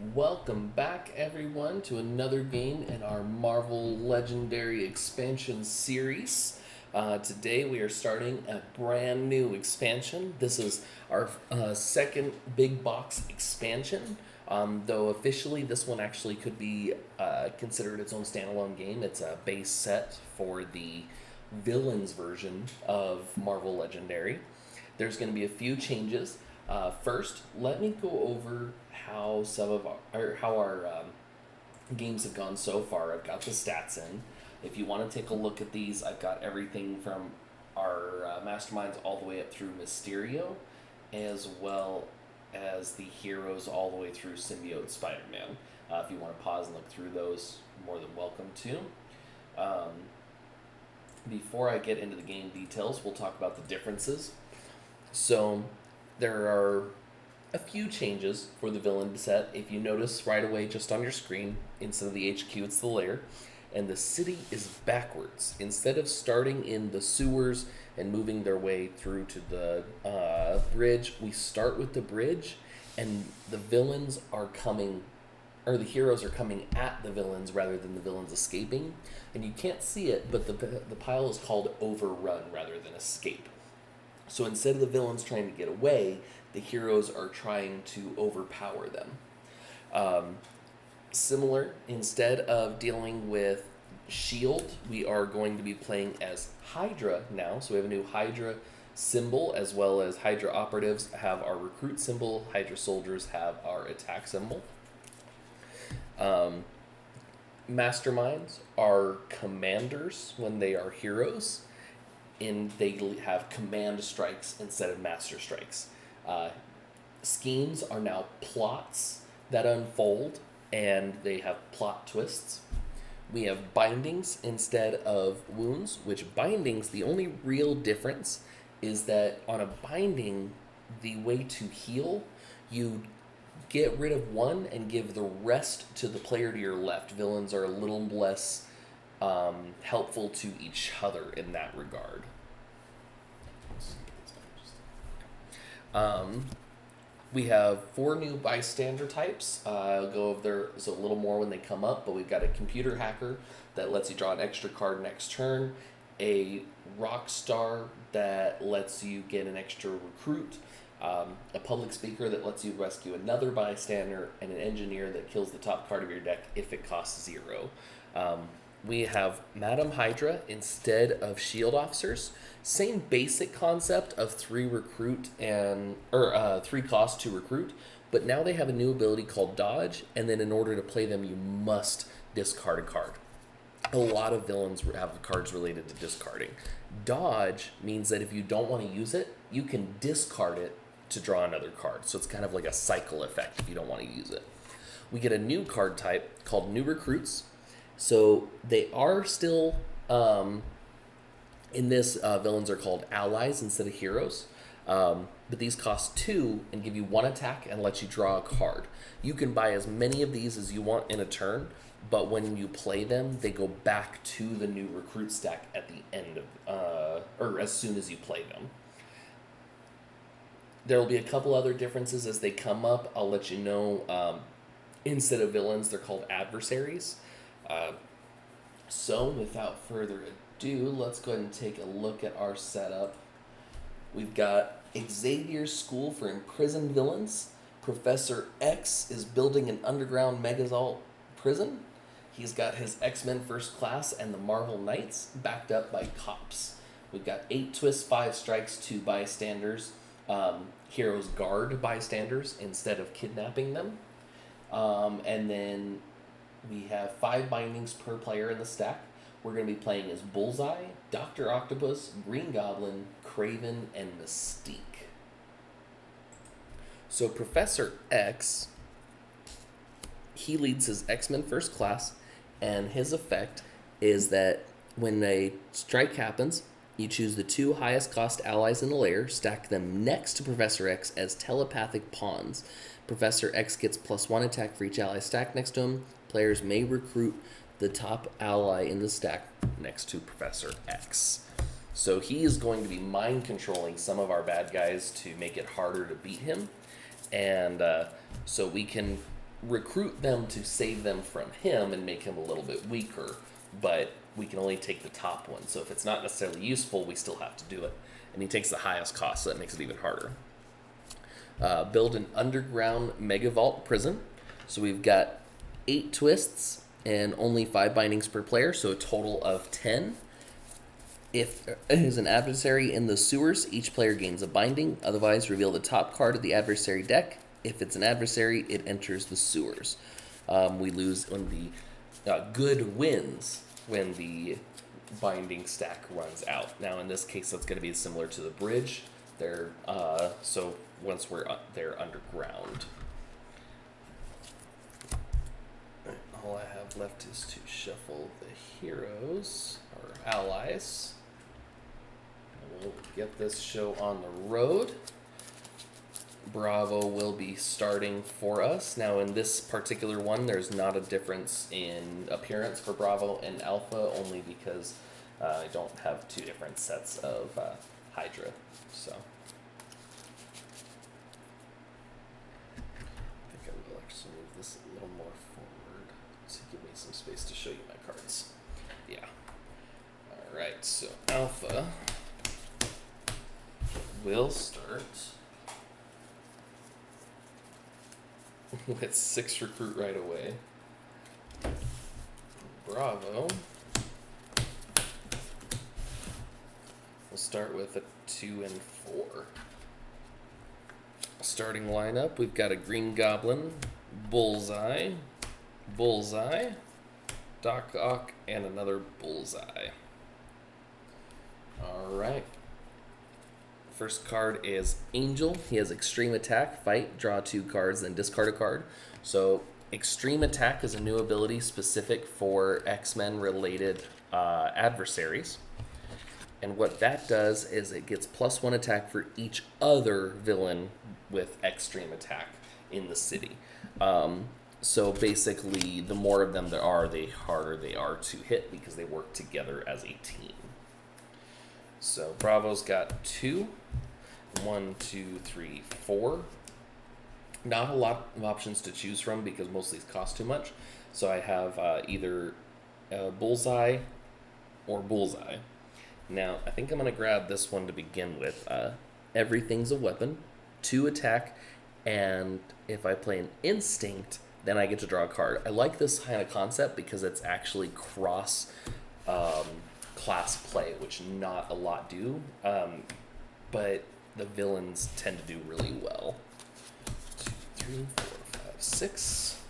Welcome back, everyone, to another game in our Marvel Legendary Expansion series. Today, we are starting a brand new expansion. This is our second big box expansion, though officially, this one actually could be considered its own standalone game. It's a base set for the villains version of Marvel Legendary. There's going to be a few changes. First, let me go over how our games have gone so far. I've got the stats in. If you want to take a look at these, I've got everything from our masterminds all the way up through Mysterio, as well as the heroes all the way through Symbiote Spider-Man. If you want to pause and look through those, more than welcome to. Before I get into the game details, we'll talk about the differences. So, there are a few changes for the villain set. If you notice right away just on your screen, instead of the HQ, it's the lair. And the city is backwards. Instead of starting in the sewers and moving their way through to the bridge, we start with the bridge, and the villains are coming, or the heroes are coming at the villains rather than the villains escaping. And you can't see it, but the pile is called Overrun rather than Escape. So instead of the villains trying to get away, the heroes are trying to overpower them. Similar, instead of dealing with Shield, we are going to be playing as Hydra now. So we have a new Hydra symbol, as well as Hydra operatives have our recruit symbol. Hydra soldiers have our attack symbol. Masterminds are commanders when they are heroes. They have command strikes instead of master strikes. Schemes are now plots that unfold, and they have plot twists. We have bindings instead of wounds, which bindings, the only real difference is that on a binding, the way to heal, you get rid of one and give the rest to the player to your left. Villains are a little less helpful to each other in that regard. We have 4 new bystander types. I'll go over there a little more when they come up, but we've got a computer hacker that lets you draw an extra card next turn, a rock star that lets you get an extra recruit, a public speaker that lets you rescue another bystander, and an engineer that kills the top card of your deck if it costs 0. We have Madam Hydra instead of shield officers. Same basic concept of 3 recruit and 3 cost to recruit, but now they have a new ability called dodge, and then in order to play them, you must discard a card. A lot of villains have cards related to discarding. Dodge means that if you don't want to use it, you can discard it to draw another card. So it's kind of like a cycle effect if you don't want to use it. We get a new card type called New Recruits. So they are still, in this, villains are called allies instead of heroes. But these cost 2 and give you 1 attack and let you draw a card. You can buy as many of these as you want in a turn, but when you play them, they go back to the new recruit stack at the end of, or as soon as you play them. There will be a couple other differences as they come up. I'll let you know. Instead of villains, they're called adversaries. So without further ado, let's go ahead and take a look at our setup. We've got Xavier's School for Imprisoned Villains. Professor X is building an underground Megavault prison. He's got his X-Men First Class and the Marvel Knights backed up by cops. We've got 8 twists, 5 strikes, 2 bystanders. Heroes guard bystanders instead of kidnapping them. And then we have 5 bindings per player in the stack. We're going to be playing as Bullseye, Dr. Octopus, Green Goblin, Kraven, and Mystique. So Professor X, he leads his X-Men First Class, and his effect is that when a strike happens, you choose the 2 highest cost allies in the lair, stack them next to Professor X as telepathic pawns. Professor X gets +1 attack for each ally stacked next to him. Players may recruit the top ally in the stack next to Professor X. So he is going to be mind controlling some of our bad guys to make it harder to beat him. And so we can recruit them to save them from him and make him a little bit weaker, but we can only take the top one. So if it's not necessarily useful, we still have to do it. And he takes the highest cost, so that makes it even harder. Build an underground Megavault prison. So we've got 8 twists and only 5 bindings per player, so a total of 10. If there's an adversary in the sewers, each player gains a binding. Otherwise, reveal the top card of the adversary deck. If it's an adversary, it enters the sewers. We lose when the good wins when the binding stack runs out. Now, in this case, that's going to be similar to the bridge. So once they're underground. All I have left is to shuffle the heroes or allies. And we'll get this show on the road. Bravo will be starting for us. Now in this particular one, there's not a difference in appearance for Bravo and Alpha, only because I don't have 2 different sets of Hydra. So I think I will actually move this a little more forward to give me some space to show you my cards. Yeah. Alright, so Alpha will start with 6 recruit right away. Bravo will start with a 2 and 4. Starting lineup, we've got a green Goblin, Bullseye, Doc Ock, and another Bullseye. Alright. First card is Angel. He has extreme attack, fight, draw 2 cards, then discard a card. So extreme attack is a new ability specific for X-Men related adversaries. And what that does is it gets +1 attack for each other villain with extreme attack in the city. So basically, the more of them there are, the harder they are to hit because they work together as a team. So Bravo's got 2. 1, 2, 3, 4. Not a lot of options to choose from because most of these cost too much. So I have either Bullseye or Bullseye. Now, I think I'm going to grab this one to begin with. Everything's a weapon, 2 attack, and if I play an Instinct, then I get to draw a card. I like this kind of concept because it's actually cross class play, which not a lot do, but the villains tend to do really well. 2, 3, 4, 5, 6.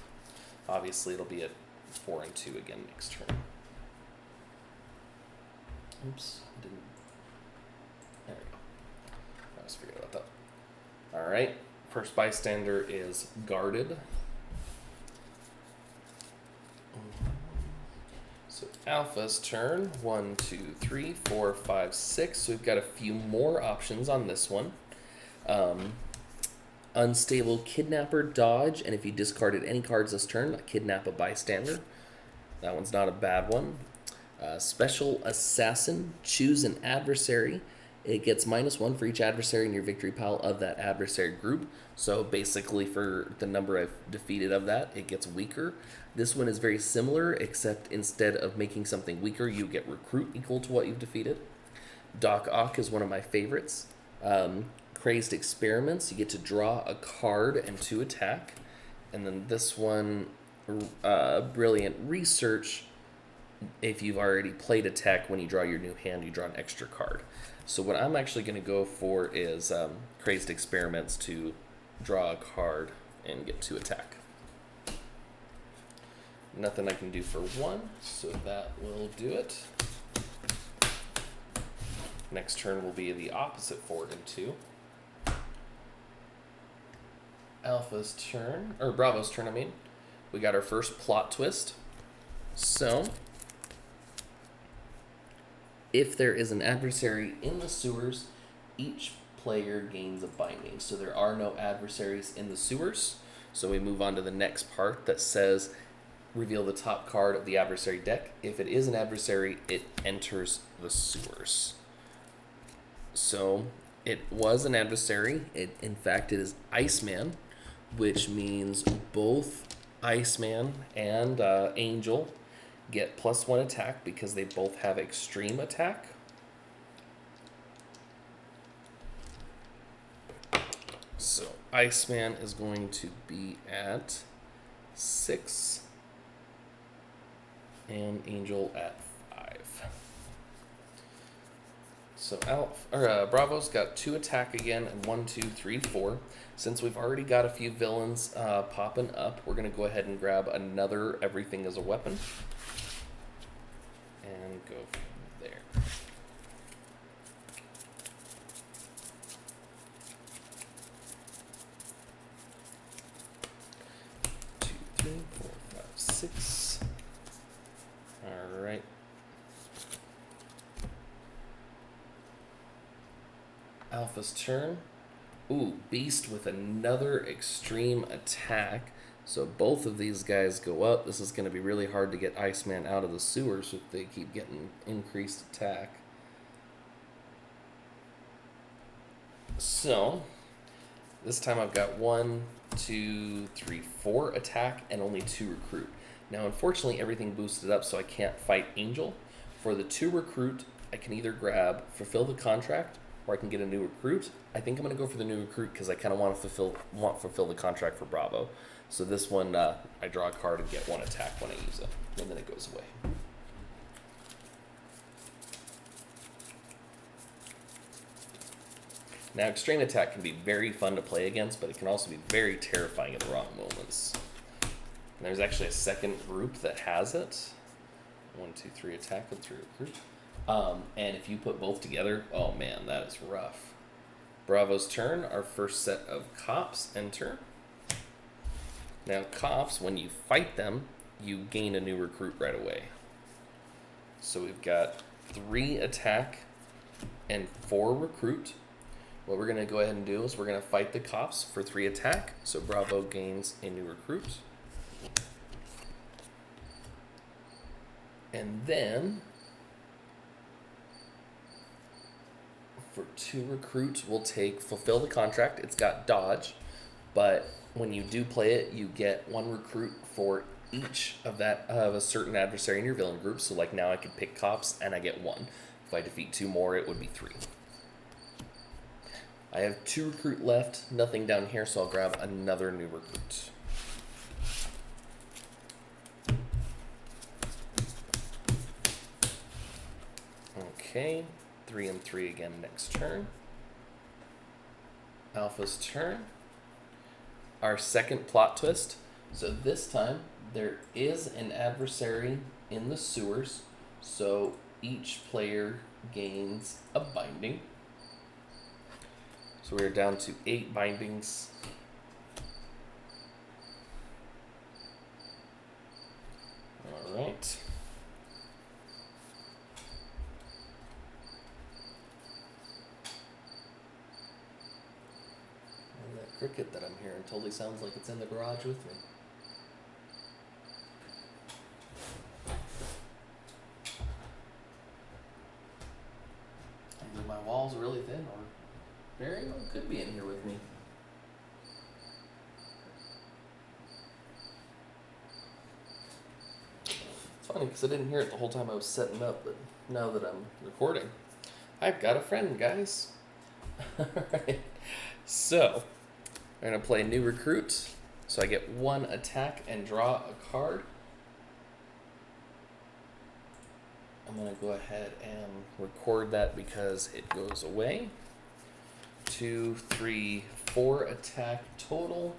Obviously, it'll be a 4 and 2 again next turn. Oops, didn't. There we go. I just forgot about that. All right, first bystander is guarded. So Alpha's turn. 1, 2, 3, 4, 5, 6. So we've got a few more options on this one. Unstable Kidnapper, dodge, and if you discarded any cards this turn, kidnap a bystander. That one's not a bad one. Special Assassin, choose an adversary. It gets -1 for each adversary in your victory pile of that adversary group. So basically for the number I've defeated of that, it gets weaker. This one is very similar, except instead of making something weaker, you get recruit equal to what you've defeated. Doc Ock is one of my favorites. Crazed Experiments, you get to draw a card and 2 attack. And then this one, Brilliant Research. If you've already played attack, when you draw your new hand, you draw an extra card. So what I'm actually going to go for is Crazed Experiments to draw a card and get 2 attack. Nothing I can do for 1, so that will do it. Next turn will be the opposite 4 and 2. Alpha's turn, or Bravo's turn, I mean. We got our first plot twist. So if there is an adversary in the sewers, each player gains a binding. So there are no adversaries in the sewers. So we move on to the next part that says, reveal the top card of the adversary deck. If it is an adversary, it enters the sewers. So it was an adversary. In fact, it is Iceman, which means both Iceman and Angel get +1 attack because they both have extreme attack. So Iceman is going to be at 6 and Angel at 5. So Bravo's got 2 attack again, and 1, 2, 3, 4. Since we've already got a few villains popping up, we're going to go ahead and grab another Everything as a Weapon and go from there. Two, three, 4, 5, 6. All right. Alpha's turn. Ooh, Beast with another extreme attack. So both of these guys go up. This is going to be really hard to get Iceman out of the sewers if they keep getting increased attack. So this time I've got 1, 2, 3, 4 attack and only 2 recruit. Now unfortunately everything boosted up, so I can't fight Angel. For the 2 recruit, I can either grab Fulfill the Contract, or I can get a new recruit. I think I'm going to go for the new recruit because I kind of want to fulfill the contract for Bravo. So this one, I draw a card and get 1 attack when I use it, and then it goes away. Now, extreme attack can be very fun to play against, but it can also be very terrifying at the wrong moments. And there's actually a second group that has it. 1, 2, 3 attack and 3 recruit. And if you put both together, oh man, that is rough. Bravo's turn. Our first set of cops enter. Now cops, when you fight them, you gain a new recruit right away. So we've got 3 attack and 4 recruit. What we're going to go ahead and do is we're going to fight the cops for 3 attack. So Bravo gains a new recruit. And then for 2 recruit, we'll take Fulfill the Contract. It's got dodge, but when you do play it, you get 1 recruit for each of a certain adversary in your villain group. So like now I could pick cops and I get 1. If I defeat 2 more, it would be 3. I have 2 recruit left, nothing down here, so I'll grab another new recruit. Okay, 3 and 3 again next turn. Alpha's turn. Our second plot twist. So this time there is an adversary in the sewers, so each player gains a binding. So we're down to 8 bindings. All right. And that cricket that I'm hearing totally sounds like it's in the garage with me. Either my walls are really thin or very well could be in here with me. It's funny because I didn't hear it the whole time I was setting up, but now that I'm recording, I've got a friend, guys. Alright, so I'm going to play new recruit. So I get 1 attack and draw a card. I'm going to go ahead and record that because it goes away. 2, 3, 4 attack total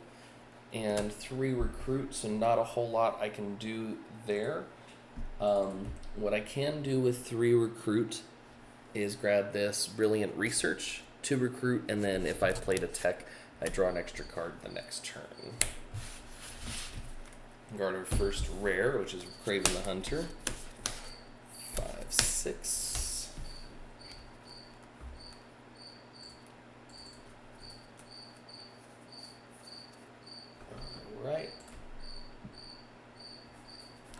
and 3 recruit, so not a whole lot I can do there. What I can do with 3 recruit is grab this Brilliant Research, 2 recruit, and then if I played a tech, I draw an extra card the next turn. Got our first rare, which is Kraven the Hunter. 5, 6. Right.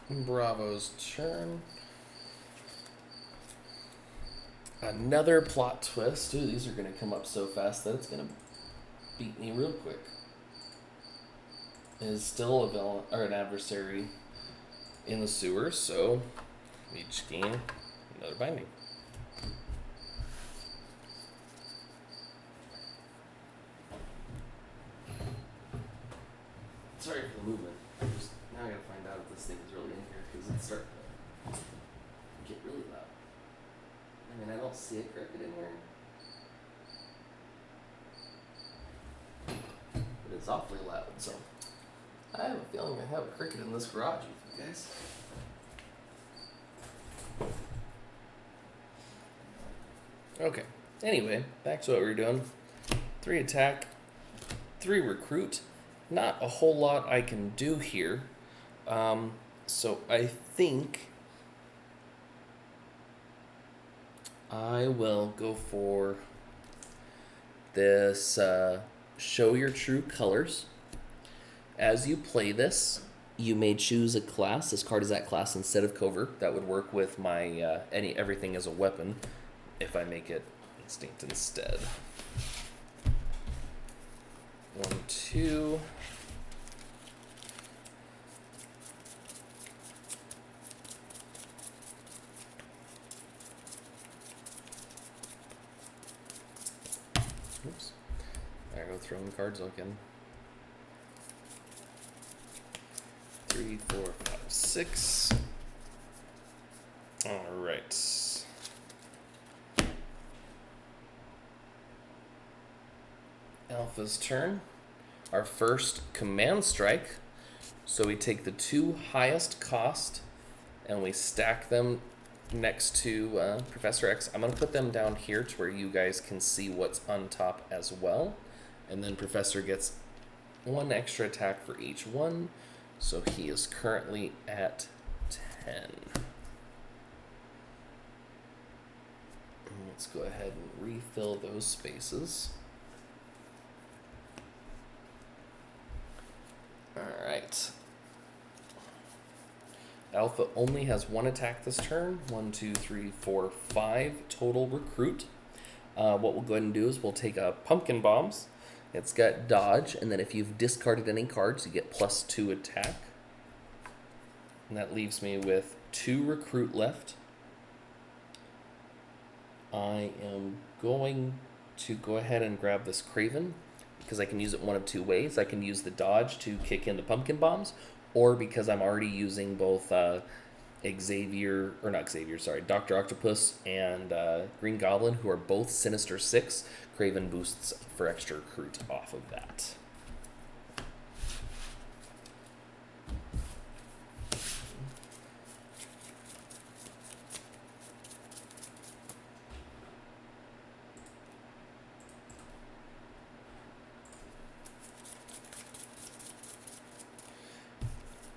Bravo's turn. Another plot twist. Ooh, these are going to come up so fast that it's going to beat me real quick. is still a villain or an adversary in the sewer, so we each gain another binding. Sorry for the movement. Now I gotta find out if this thing is really in here because it's starting to get really loud. I mean, I don't see a cricket in here, but it's awfully loud. So I have a feeling I have a cricket in this garage with you guys. Okay. Anyway, back to what we were doing. 3 attack, 3 recruit. Not a whole lot I can do here. So I think I will go for this show your true colors. As you play this, you may choose a class. This card is that class instead of covert. That would work with my everything as a weapon if I make it instinct instead. 1, 2. Oops. There I go throwing cards again. 3, 4, 5, 6. All right. Alpha's turn. Our first command strike. So we take the 2 highest cost and we stack them next to Professor X. I'm going to put them down here to where you guys can see what's on top as well. And then Professor gets 1 extra attack for each one. So he is currently at 10. And let's go ahead and refill those spaces. Alright. Alpha only has 1 attack this turn. 1, 2, 3, 4, 5 total recruit. What we'll go ahead and do is we'll take a pumpkin bombs. It's got dodge, and then if you've discarded any cards, you get +2 attack. And that leaves me with 2 recruit left. I am going to go ahead and grab this Kraven because I can use it one of 2 ways. I can use the dodge to kick in the pumpkin bombs, or because I'm already using both Dr. Octopus and Green Goblin, who are both Sinister 6. Kraven boosts for extra recruit off of that.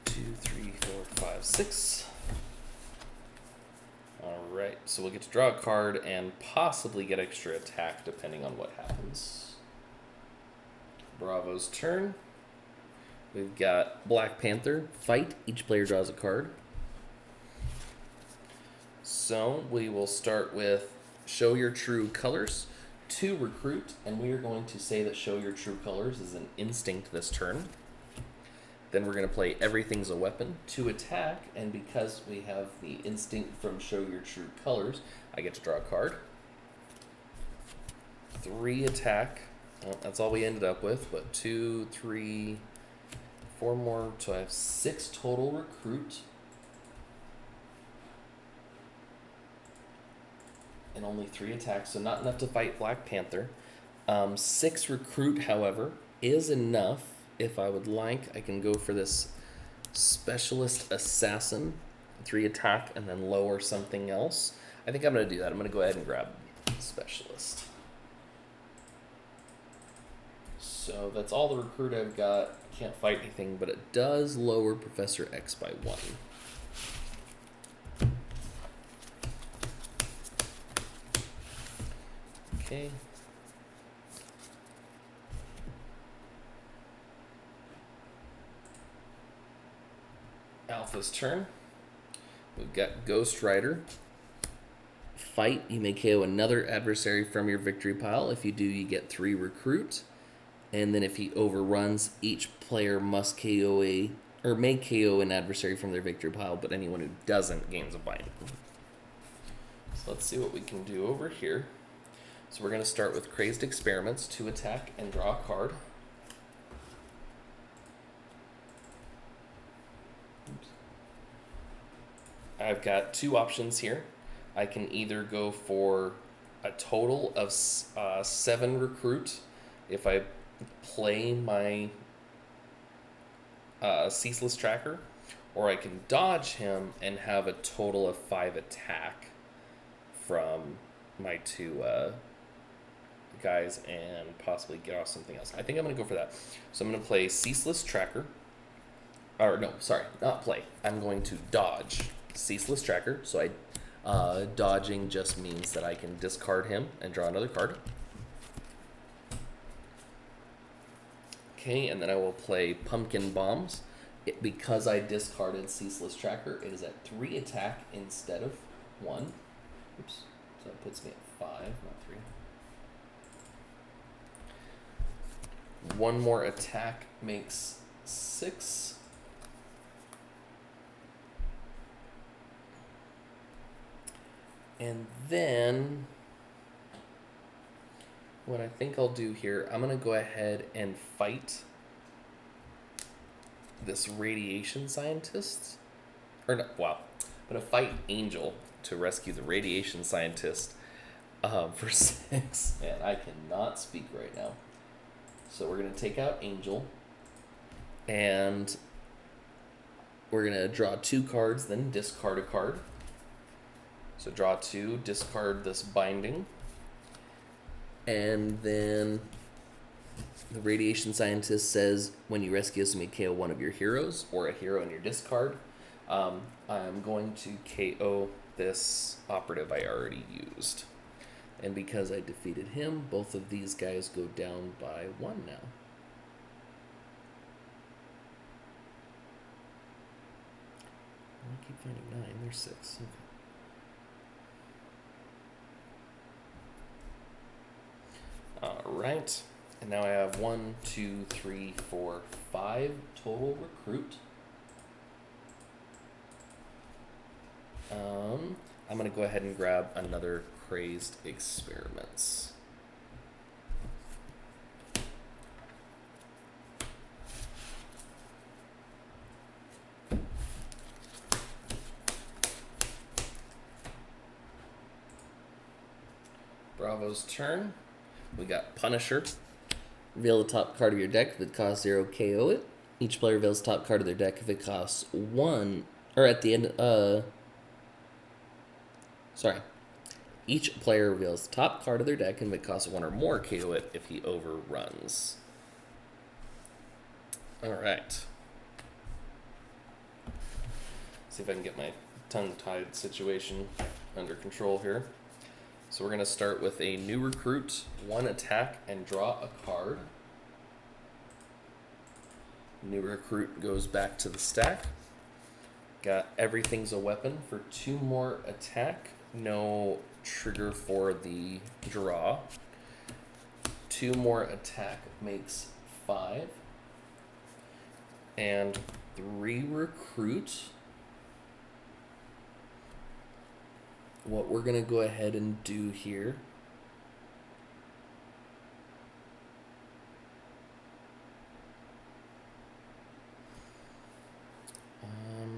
Two, three, four, five, 6. Alright, so we'll get to draw a card and possibly get extra attack depending on what happens. Bravo's turn. We've got Black Panther, fight. Each player draws a card. So we will start with show your true colors, 2 recruit, and we are going to say that show your true colors is an instinct this turn. Then we're going to play everything's a weapon, 2 attack, and because we have the instinct from show your true colors, I get to draw a card. 3 attack. Well, that's all we ended up with, but 2, 3, 4 more, so I have 6 total recruit. And only 3 attacks, so not enough to fight Black Panther. 6 recruit, however, is enough. If I would like, I can go for this Specialist Assassin, 3 attack, and then lower something else. I think I'm going to do that. I'm going to go ahead and grab Specialist. So that's all the recruit I've got. Can't fight anything, but it does lower Professor X by 1. Okay. Alpha's turn. We've got Ghost Rider. Fight. You may KO another adversary from your victory pile. If you do, you get 3 recruit. And then if he overruns, each player must KO or may KO an adversary from their victory pile, but anyone who doesn't gains a binding. So let's see what we can do over here. So we're going to start with Crazed Experiments to attack and draw a card. Oops. I've got two options here. I can either go for a total of 7 recruit if I play my Ceaseless Tracker, or I can dodge him and have a total of 5 attack from my 2 guys and possibly get off something else. I think I'm going to go for that. So I'm going to play Ceaseless Tracker. Or no, sorry, not play. I'm going to dodge Ceaseless Tracker. So dodging just means that I can discard him and draw another card. Okay, and then I will play Pumpkin Bombs. Because I discarded Ceaseless Tracker, it is at 3 attack instead of 1. Oops, so that puts me at 5, not 3. 1 more attack makes 6. And then what I think I'll do here, I'm going to go ahead and fight this Radiation Scientist. Or no, wow. I'm going to fight Angel to rescue the Radiation Scientist for 6. Man, I cannot speak right now. So we're going to take out Angel. And we're going to draw 2 cards, then discard a card. So draw 2, discard this binding. And then the Radiation Scientist says, when you rescue us, you may KO one of your heroes or a hero in your discard. I'm going to KO this operative I already used. And because I defeated him, both of these guys go down by 1 now. I keep finding 9. There's 6. Okay. Alright, and now I have 1, 2, 3, 4, 5 total recruit. I'm going to go ahead and grab another Crazed Experiments. Bravo's turn. We got Punisher. Reveal the top card of your deck. If it costs 0, KO it. Each player reveals the top card of their deck if it costs 1. Or at the end, sorry. Each player reveals the top card of their deck, and if it costs 1 or more, KO it if he overruns. Alright. See if I can get my tongue-tied situation under control here. So we're going to start with a new recruit, 1 attack, and draw a card. New recruit goes back to the stack. Got Everything's a Weapon for 2 more attack. No trigger for the draw. 2 more attack makes 5. And 3 recruit. What we're going to go ahead and do here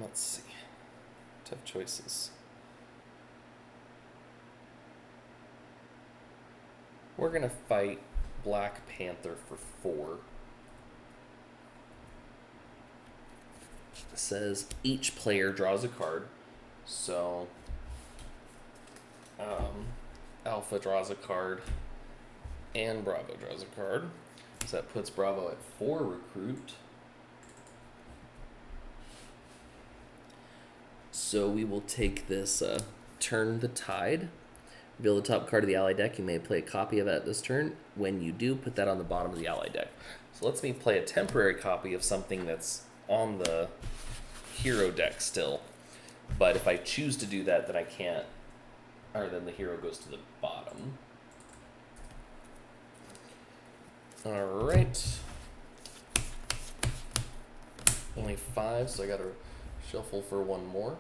let's see. Tough choices. We're going to fight Black Panther for 4. It says each player draws a card. So Alpha draws a card and Bravo draws a card. So that puts Bravo at 4 recruit. So we will take this Turn the Tide. Reveal the top card of the ally deck. You may play a copy of it this turn. When you do, put that on the bottom of the ally deck. So lets me play a temporary copy of something that's on the hero deck still. But if I choose to do that, then I can't. Or then the hero goes to the bottom. All right. Only 5, so I gotta shuffle for one more.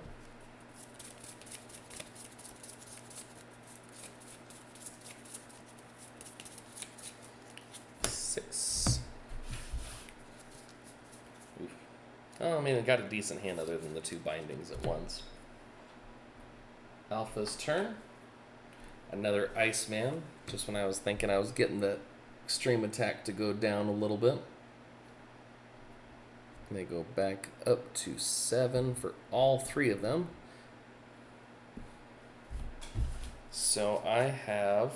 Oof. Oh, I mean, I got a decent hand other than the 2 bindings at once. Alpha's turn. Another Iceman. Just when I was thinking I was getting the extreme attack to go down a little bit. They go back up to 7 for all 3 of them. So I have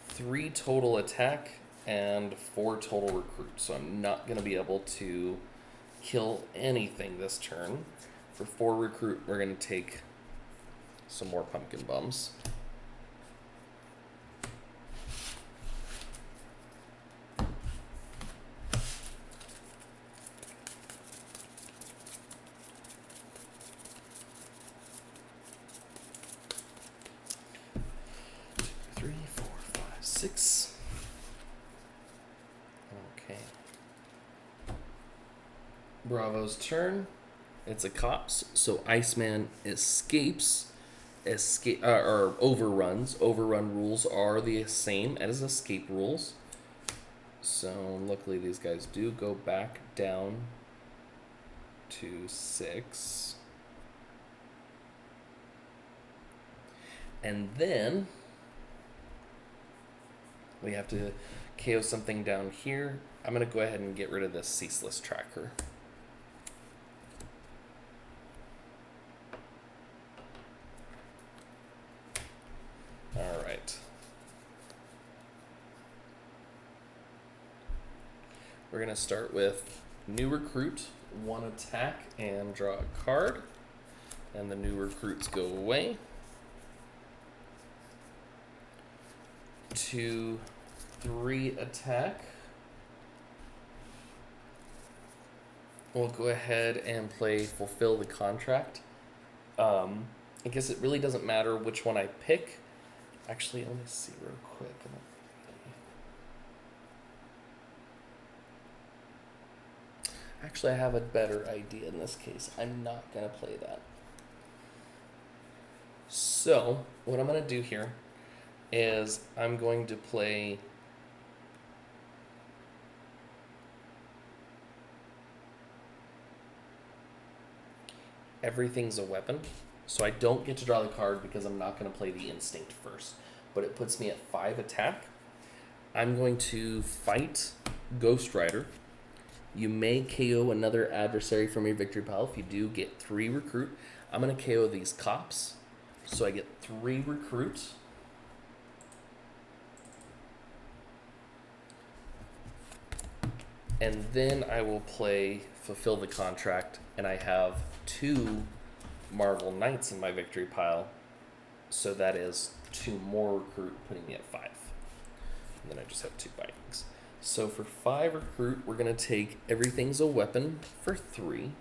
3 total attack and 4 total recruit. So I'm not going to be able to kill anything this turn. For 4 recruit, we're going to take some more pumpkin bums. Six. Okay. Bravo's turn. It's a cops, so Iceman escapes. Or overruns. Overrun rules are the same as escape rules. So luckily these guys do go back down to 6. And then we have to KO something down here. I'm going to go ahead and get rid of this Ceaseless Tracker. All right. We're going to start with new recruit, 1 attack, and draw a card. And the new recruits go away. 2, 3 attack. We'll go ahead and play Fulfill the Contract. I guess it really doesn't matter which one I pick. Actually, let me see real quick. Actually, I have a better idea in this case. I'm not going to play that. So, what I'm going to do here is I'm going to play Everything's a Weapon. So I don't get to draw the card because I'm not going to play the Instinct first. But it puts me at 5 attack. I'm going to fight Ghost Rider. You may KO another adversary from your victory pile. If you do, get 3 recruit. I'm going to KO these cops. So I get 3 recruits. And then I will play Fulfill the Contract, and I have 2 Marvel Knights in my victory pile. So that is 2 more recruit, putting me at 5. And then I just have 2 bindings. So for 5 recruit, we're going to take Everything's a Weapon for 3.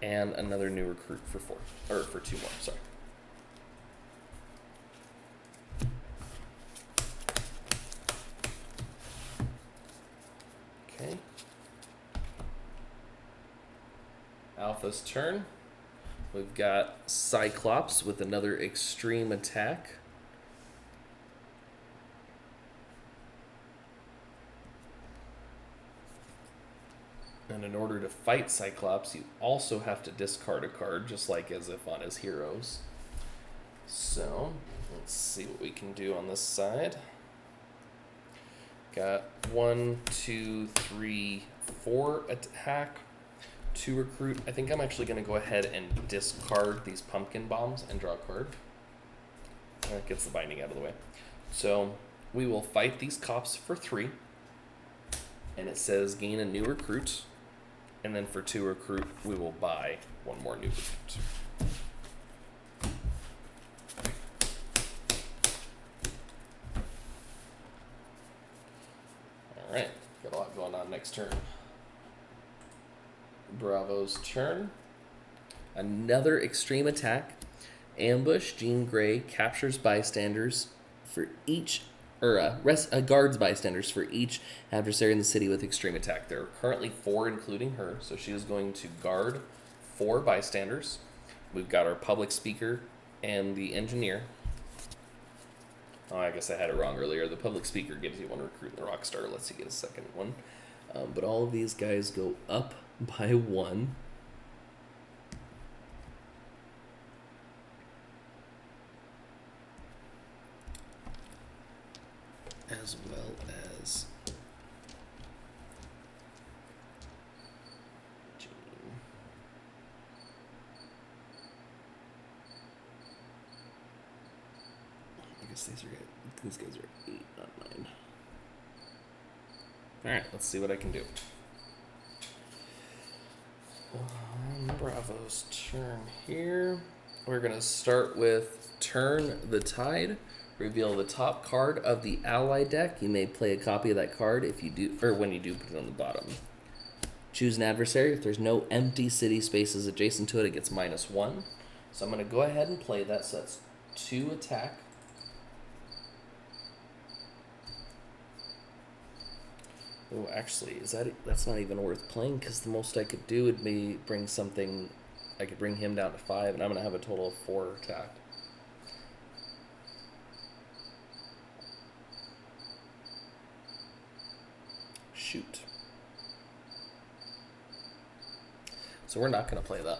And another new recruit for 4. Or for 2 more, sorry. Okay. Alpha's turn. We've got Cyclops with another extreme attack. And in order to fight Cyclops, you also have to discard a card, just like as if on his heroes. So, let's see what we can do on this side. Got 1, 2, 3, 4 attack, 2 recruit. I think I'm actually going to go ahead and discard these pumpkin bombs and draw a card. That gets the binding out of the way. So we will fight these cops for 3. And it says gain a new recruit. And then for 2 recruit, we will buy 1 more new recruit. Alright, got a lot going on next turn. Bravo's turn. Another extreme attack. Ambush, Jean Grey captures bystanders for each, guards bystanders for each adversary in the city with extreme attack. There are currently 4, including her, so she is going to guard 4 bystanders. We've got our public speaker and the engineer. Oh, I guess I had it wrong earlier. The public speaker gives you 1 recruit, and the rock star lets you get a second one. But all of these guys go up by 1. As well as Jean. I guess these guys are 8, not 9. Alright, let's see what I can do. Bravo's turn here. We're going to start with Turn the Tide. Reveal the top card of the ally deck. You may play a copy of that card if you do, or when you do, put it on the bottom. Choose an adversary. If there's no empty city spaces adjacent to it, it gets -1. So I'm going to go ahead and play that. So that's 2 attack. Oh, actually, that's not even worth playing, because the most I could do would be bring something. I could bring him down to 5, and I'm going to have a total of 4 attack. Shoot. So we're not going to play that.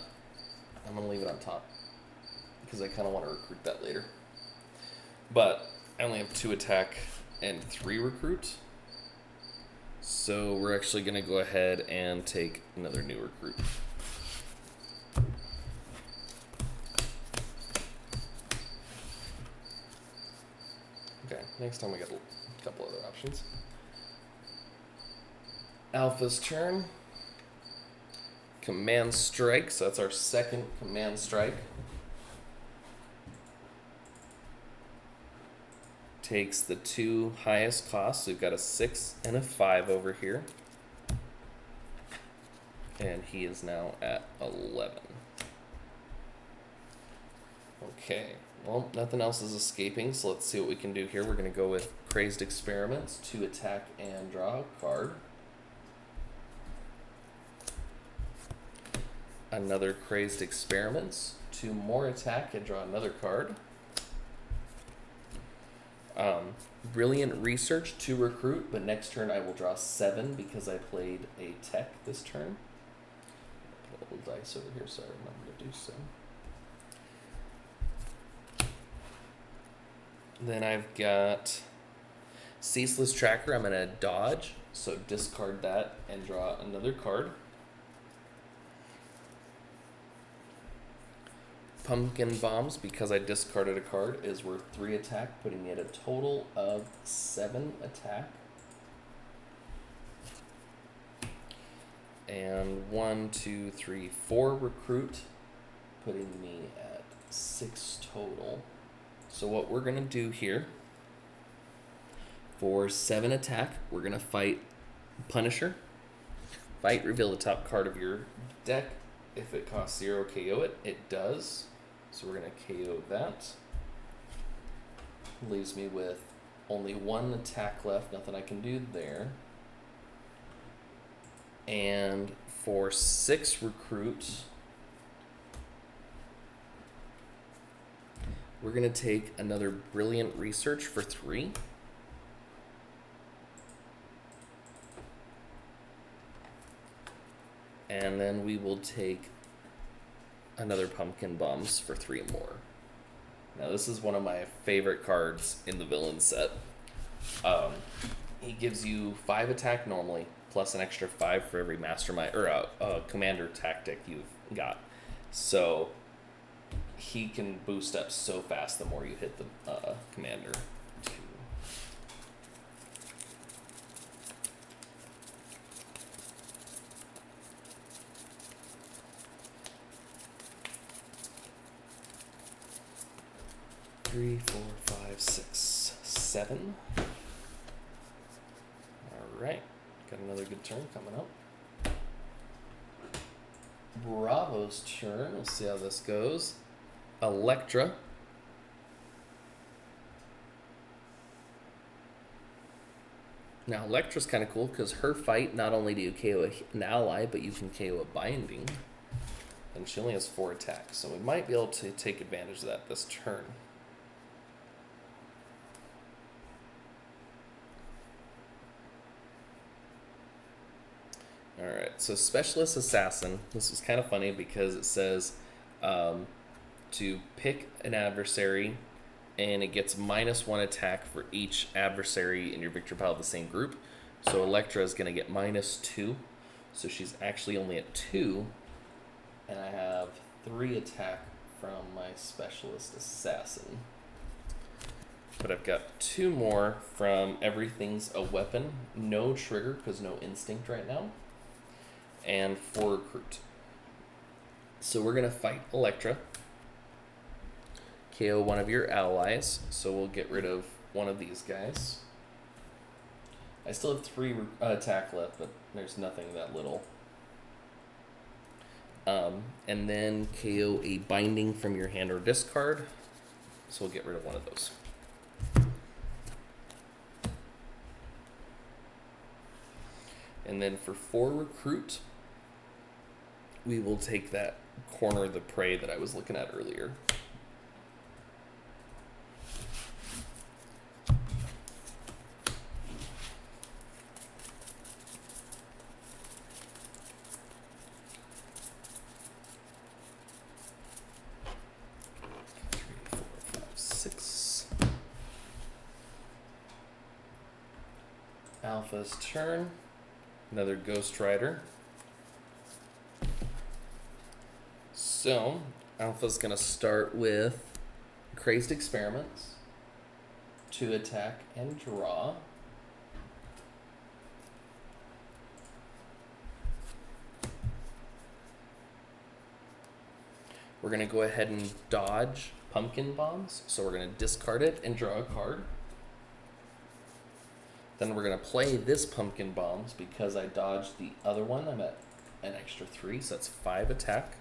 I'm going to leave it on top, because I kind of want to recruit that later. But I only have 2 attack and 3 recruit. So we're actually going to go ahead and take another new recruit. Okay, next time we got a couple other options. Alpha's turn. Command Strike, so that's our second Command Strike. Takes the 2 highest costs. We've got a 6 and a 5 over here. And he is now at 11. Okay, well, nothing else is escaping, so let's see what we can do here. We're going to go with Crazed Experiments, 2 attack and draw a card. Another Crazed Experiments, 2 more attack and draw another card. Brilliant Research, 2 recruit, but next turn I will draw 7 because I played a tech this turn. Put a little dice over here so I remember to do so. Then I've got Ceaseless Tracker. I'm going to dodge, so discard that and draw another card. Pumpkin Bombs, because I discarded a card, is worth 3 attack, putting me at a total of 7 attack. And 1, 2, 3, 4 recruit, putting me at 6 total. So what we're going to do here, for 7 attack, we're going to fight Punisher. Fight, reveal the top card of your deck. If it costs 0, KO it. It does. So we're going to KO that. Leaves me with only 1 attack left. Nothing I can do there. And for 6 recruits, we're going to take another Brilliant Research for 3. And then we will take another Pumpkin Bombs for 3 more. Now this is one of my favorite cards in the villain set. He gives you 5 attack normally, plus an extra 5 for every mastermind or commander tactic you've got. So he can boost up so fast the more you hit the commander. 3, 4, 5, 6, 7. Alright, got another good turn coming up. Bravo's turn, we'll see how this goes. Electra. Now, Electra's kind of cool because her fight, not only do you KO an ally, but you can KO a binding. And she only has 4 attacks, so we might be able to take advantage of that this turn. Alright, so Specialist Assassin. This is kind of funny because it says to pick an adversary, and it gets -1 attack for each adversary in your victory pile of the same group. So Electra is going to get -2, so she's actually only at 2, and I have 3 attack from my Specialist Assassin. But I've got 2 more from Everything's a Weapon, no trigger because no instinct right now, and 4 recruit. So we're going to fight Electra. KO one of your allies, so we'll get rid of one of these guys. I still have 3 attack left, but there's nothing that little. And then KO a binding from your hand or discard, so we'll get rid of one of those. And then for 4 recruit, we will take that corner of the prey that I was looking at earlier. Alpha's turn. Another Ghost Rider. So, Alpha's going to start with Crazed Experiments, 2 attack and draw. We're going to go ahead and dodge Pumpkin Bombs, so we're going to discard it and draw a card. Then we're going to play this Pumpkin Bombs because I dodged the other one. I'm at an extra 3, so that's 5 attack.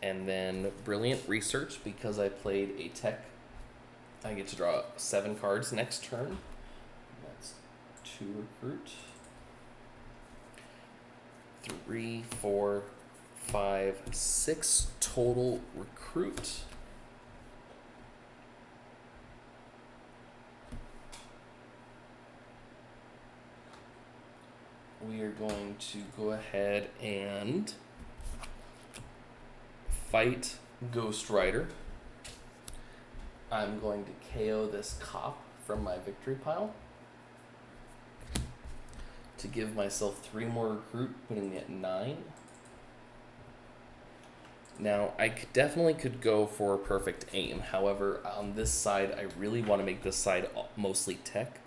And then Brilliant Research because I played a tech. I get to draw 7 cards next turn. That's 2 recruit. 3, 4, 5, 6 total recruit. We are going to go ahead and fight Ghost Rider. I'm going to KO this cop from my victory pile to give myself 3 more recruit, putting me at 9. Now, I definitely could go for perfect aim. However, on this side, I really want to make this side mostly tech.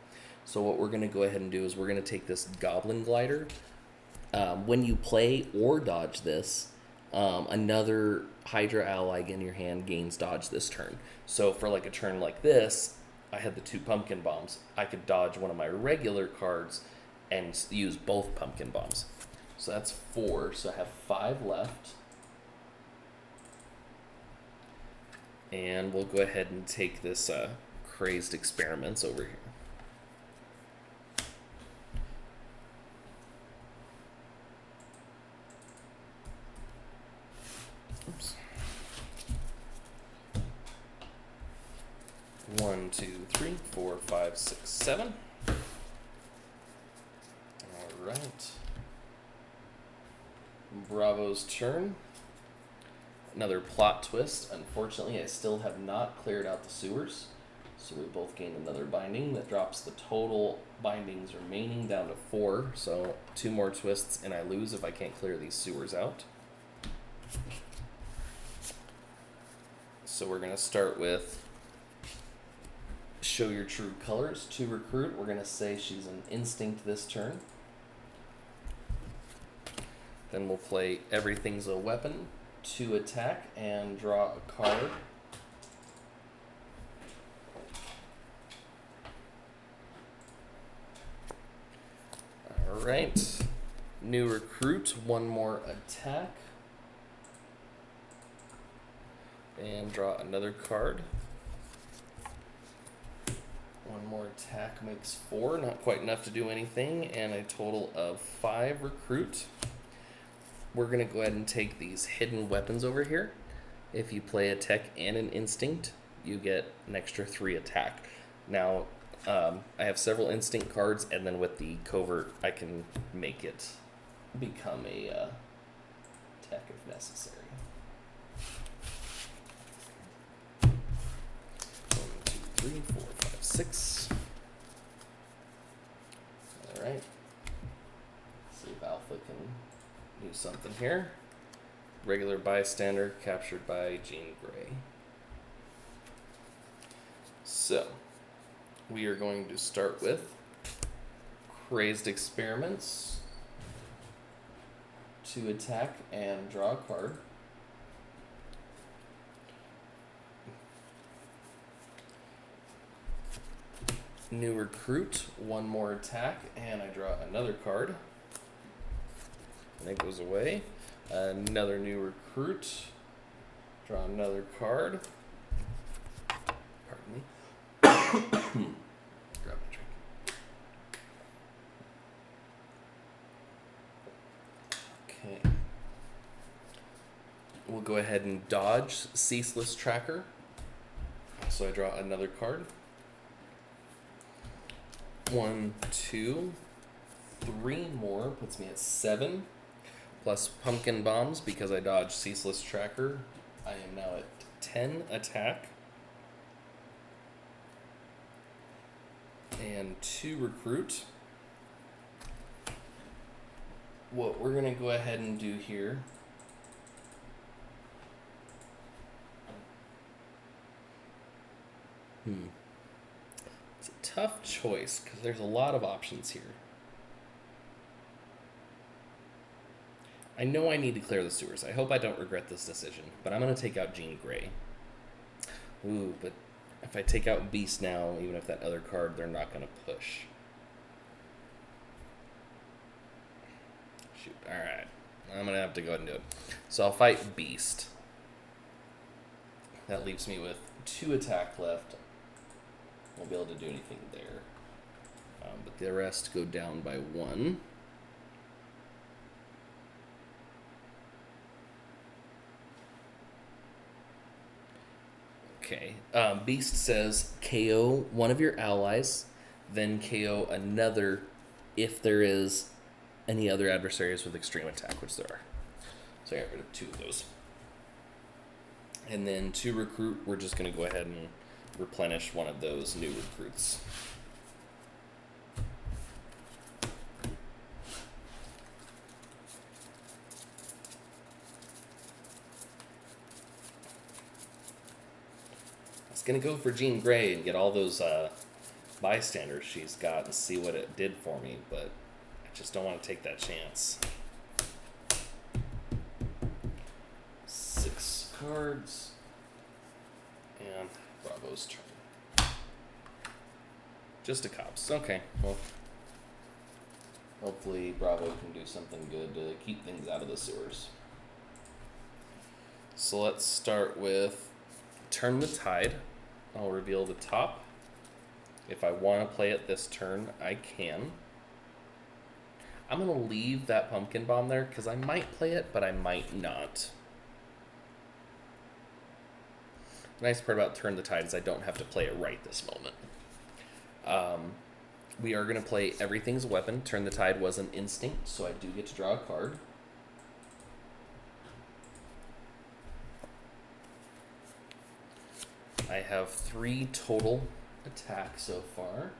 So what we're going to go ahead and do is we're going to take this Goblin Glider. When you play or dodge this, another Hydra ally in your hand gains dodge this turn. So for like a turn like this, I had the 2 Pumpkin Bombs. I could dodge one of my regular cards and use both Pumpkin Bombs. So that's 4, so I have 5 left. And we'll go ahead and take this Crazed Experiments over here. Oops. 1, 2, 3, 4, 5, 6, 7. All right. Bravo's turn. Another plot twist. Unfortunately, I still have not cleared out the sewers. So we both gain another binding that drops the total bindings remaining down to 4. So 2 more twists and I lose if I can't clear these sewers out. So we're going to start with Show Your True Colors. 2 recruit. We're going to say she's an instinct this turn. Then we'll play Everything's a Weapon. 2 attack and draw a card. Alright. New recruit, 1 more attack. And draw another card. One more attack makes 4, not quite enough to do anything, and a total of 5 recruit. We're going to go ahead and take these hidden weapons over here. If you play a tech and an instinct, you get an extra 3 attack. Now, I have several instinct cards, and then with the covert, I can make it become a tech if necessary. 1, 2, 3, 4, 5, 6. All right. See if Alpha can do something here. Regular bystander captured by Jean Grey. So, we are going to start with Crazed Experiments, 2 attack and draw a card. New Recruit, 1 more attack, and I draw another card. And it goes away. Another New Recruit, draw another card. Pardon me. Grab my drink. Okay. We'll go ahead and dodge Ceaseless Tracker. So I draw another card. 1, 2, 3 more puts me at 7. Plus Pumpkin Bombs because I dodged Ceaseless Tracker. I am now at 10 attack. And 2 recruit. What we're going to go ahead and do here it's a tough choice because there's a lot of options here. I know I need to clear the sewers. I hope I don't regret this decision, but I'm going to take out Jean Grey. Ooh, but if I take out Beast now, even if that other card, they're not going to push. Shoot, alright. I'm going to have to go ahead and do it. So I'll fight Beast. That leaves me with 2 attack left. Won't be able to do anything there. But the rest go down by 1. Okay. Beast says KO one of your allies, then KO another if there is any other adversaries with extreme attack, which there are. So I got rid of 2 of those. And then 2 recruit, we're just going to go ahead and replenish one of those new recruits. Gonna go for Jean Grey and get all those bystanders she's got and see what it did for me, but I just don't want to take that chance. 6 cards and Bravo's turn. Just a cops. Okay, well, hopefully Bravo can do something good to keep things out of the sewers. So let's start with Turn the Tide. I'll reveal the top. If I want to play it this turn, I can. I'm going to leave that Pumpkin Bomb there because I might play it, but I might not. The nice part about Turn the Tide is I don't have to play it right this moment. We are going to play Everything's a Weapon. Turn the Tide was an instinct, so I do get to draw a card. I have 3 total attacks so far.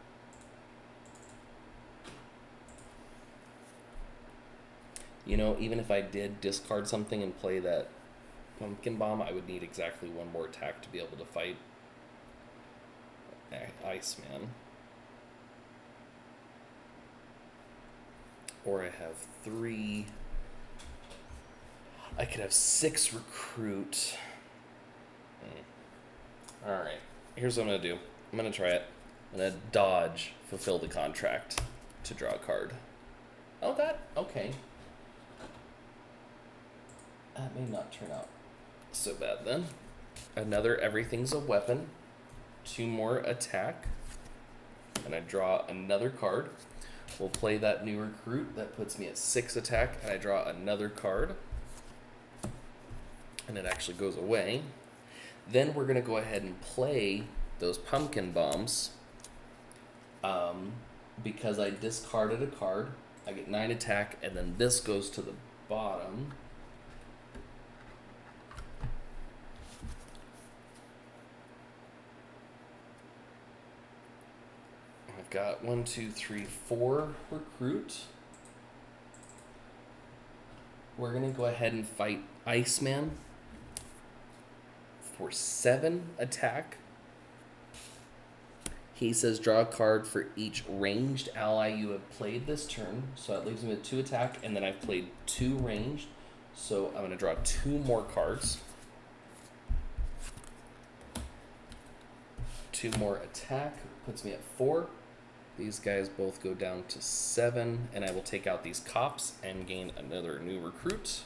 You know, even if I did discard something and play that Pumpkin Bomb, I would need exactly 1 more attack to be able to fight Iceman. Or I have 3. I could have 6 recruit. Alright, here's what I'm going to do. I'm going to try it. I'm going to dodge, fulfill the contract to draw a card. Oh, that? Okay. That may not turn out so bad then. another everything's a weapon, 2 more attack, and I draw another card. We'll play that new recruit. That puts me at 6 attack, and I draw another card. And it actually goes away. Then we're going to go ahead and play those pumpkin bombs. Because I discarded a card. I get 9 attack, and then this goes to the bottom. I've got 1, 2, 3, 4 recruit. We're going to go ahead and fight Iceman for 7 attack. He says draw a card for each ranged ally you have played this turn. So that leaves me with 2 attack, and then I've played 2 ranged. So I'm going to draw 2 more cards. 2 more attack puts me at 4. These guys both go down to 7, and I will take out these cops and gain another new recruit.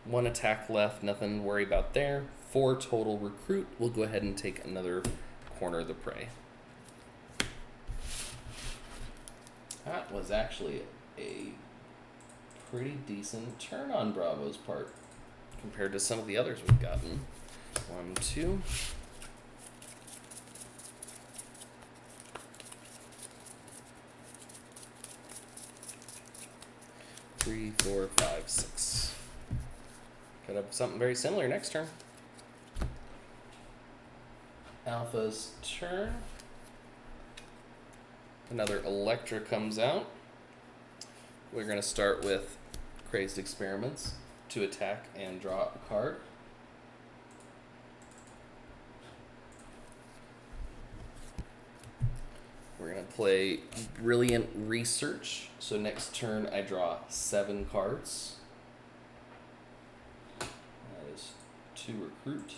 1 attack left, nothing to worry about there. 4 total recruit. We'll go ahead and take another Corner of the Prey. That was actually a pretty decent turn on Bravo's part compared to some of the others we've gotten. 1, 2. 3, 4, 5, 6. Could have something very similar next turn. Alpha's turn. Another Electra comes out. We're going to start with Crazed Experiments to attack and draw a card. We're going to play Brilliant Research. So next turn I draw 7 cards. That is 2 recruit.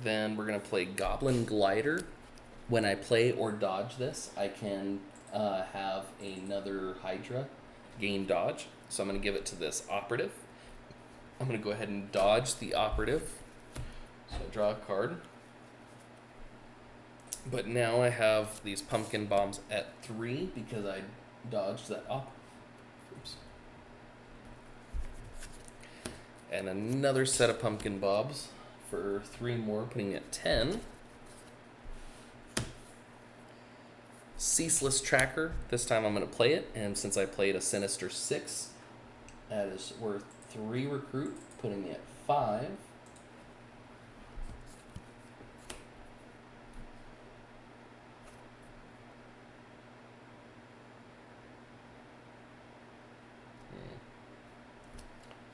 Then we're going to play Goblin Glider. When I play or dodge this, I can have another Hydra gain dodge. So I'm going to give it to this Operative. I'm going to go ahead and dodge the Operative. So I draw a card. But now I have these pumpkin bombs at 3 because I dodged that Operative. Oops. And another set of pumpkin bombs for 3 more, putting it at 10. Ceaseless Tracker. This time I'm going to play it, and since I played a Sinister 6, that is worth 3 recruit, putting me at 5.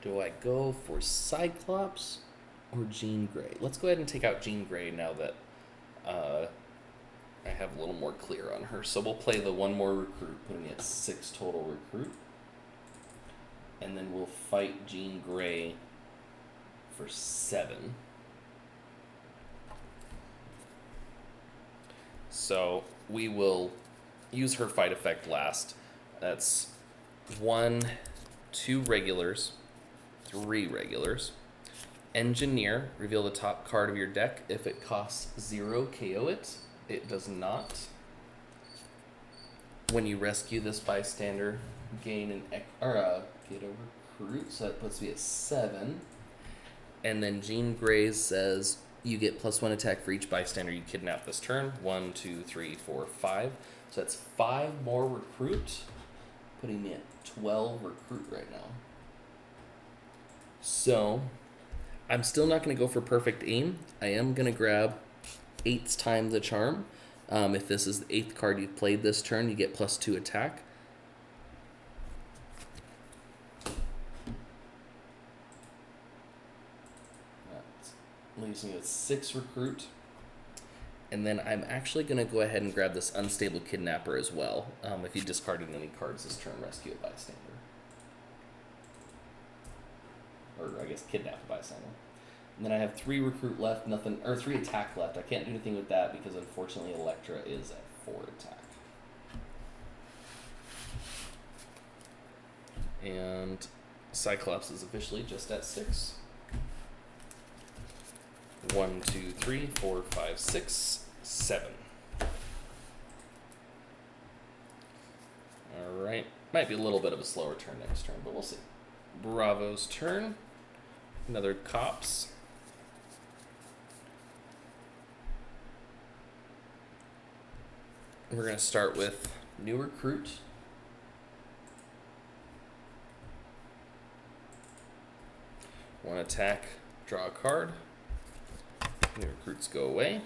Do I go for Cyclops or Jean Grey? Let's go ahead and take out Jean Grey now that I have a little more clear on her. So we'll play the 1 more recruit, putting it at 6 total recruit. And then we'll fight Jean Grey for 7. So we will use her fight effect last. That's 1, 2 regulars, 3 regulars. Engineer, reveal the top card of your deck. If it costs 0, KO it. It does not. When you rescue this bystander, gain get a recruit, so that puts me at 7. And then Jean Grey says you get +1 attack for each bystander you kidnap this turn. 1, 2, 3, 4, 5. So that's 5 more recruit, putting me at 12 recruit right now. So I'm still not going to go for perfect aim. I am going to grab 8's Time the Charm. If this is the 8th card you've played this turn, you get +2 attack. That leaves me with 6 recruit. And then I'm actually going to go ahead and grab this Unstable Kidnapper as well. If you discarded any cards this turn, rescue a bystander. Or I guess kidnap a bystander. And then I have 3 recruit left, 3 attack left. I can't do anything with that because unfortunately Electra is at 4 attack. And Cyclops is officially just at 6. 1, 2, 3, 4, 5, 6, 7. Alright. Might be a little bit of a slower turn next turn, but we'll see. Bravo's turn. Another Cops. We're going to start with New Recruit. One attack, draw a card. New Recruits go away.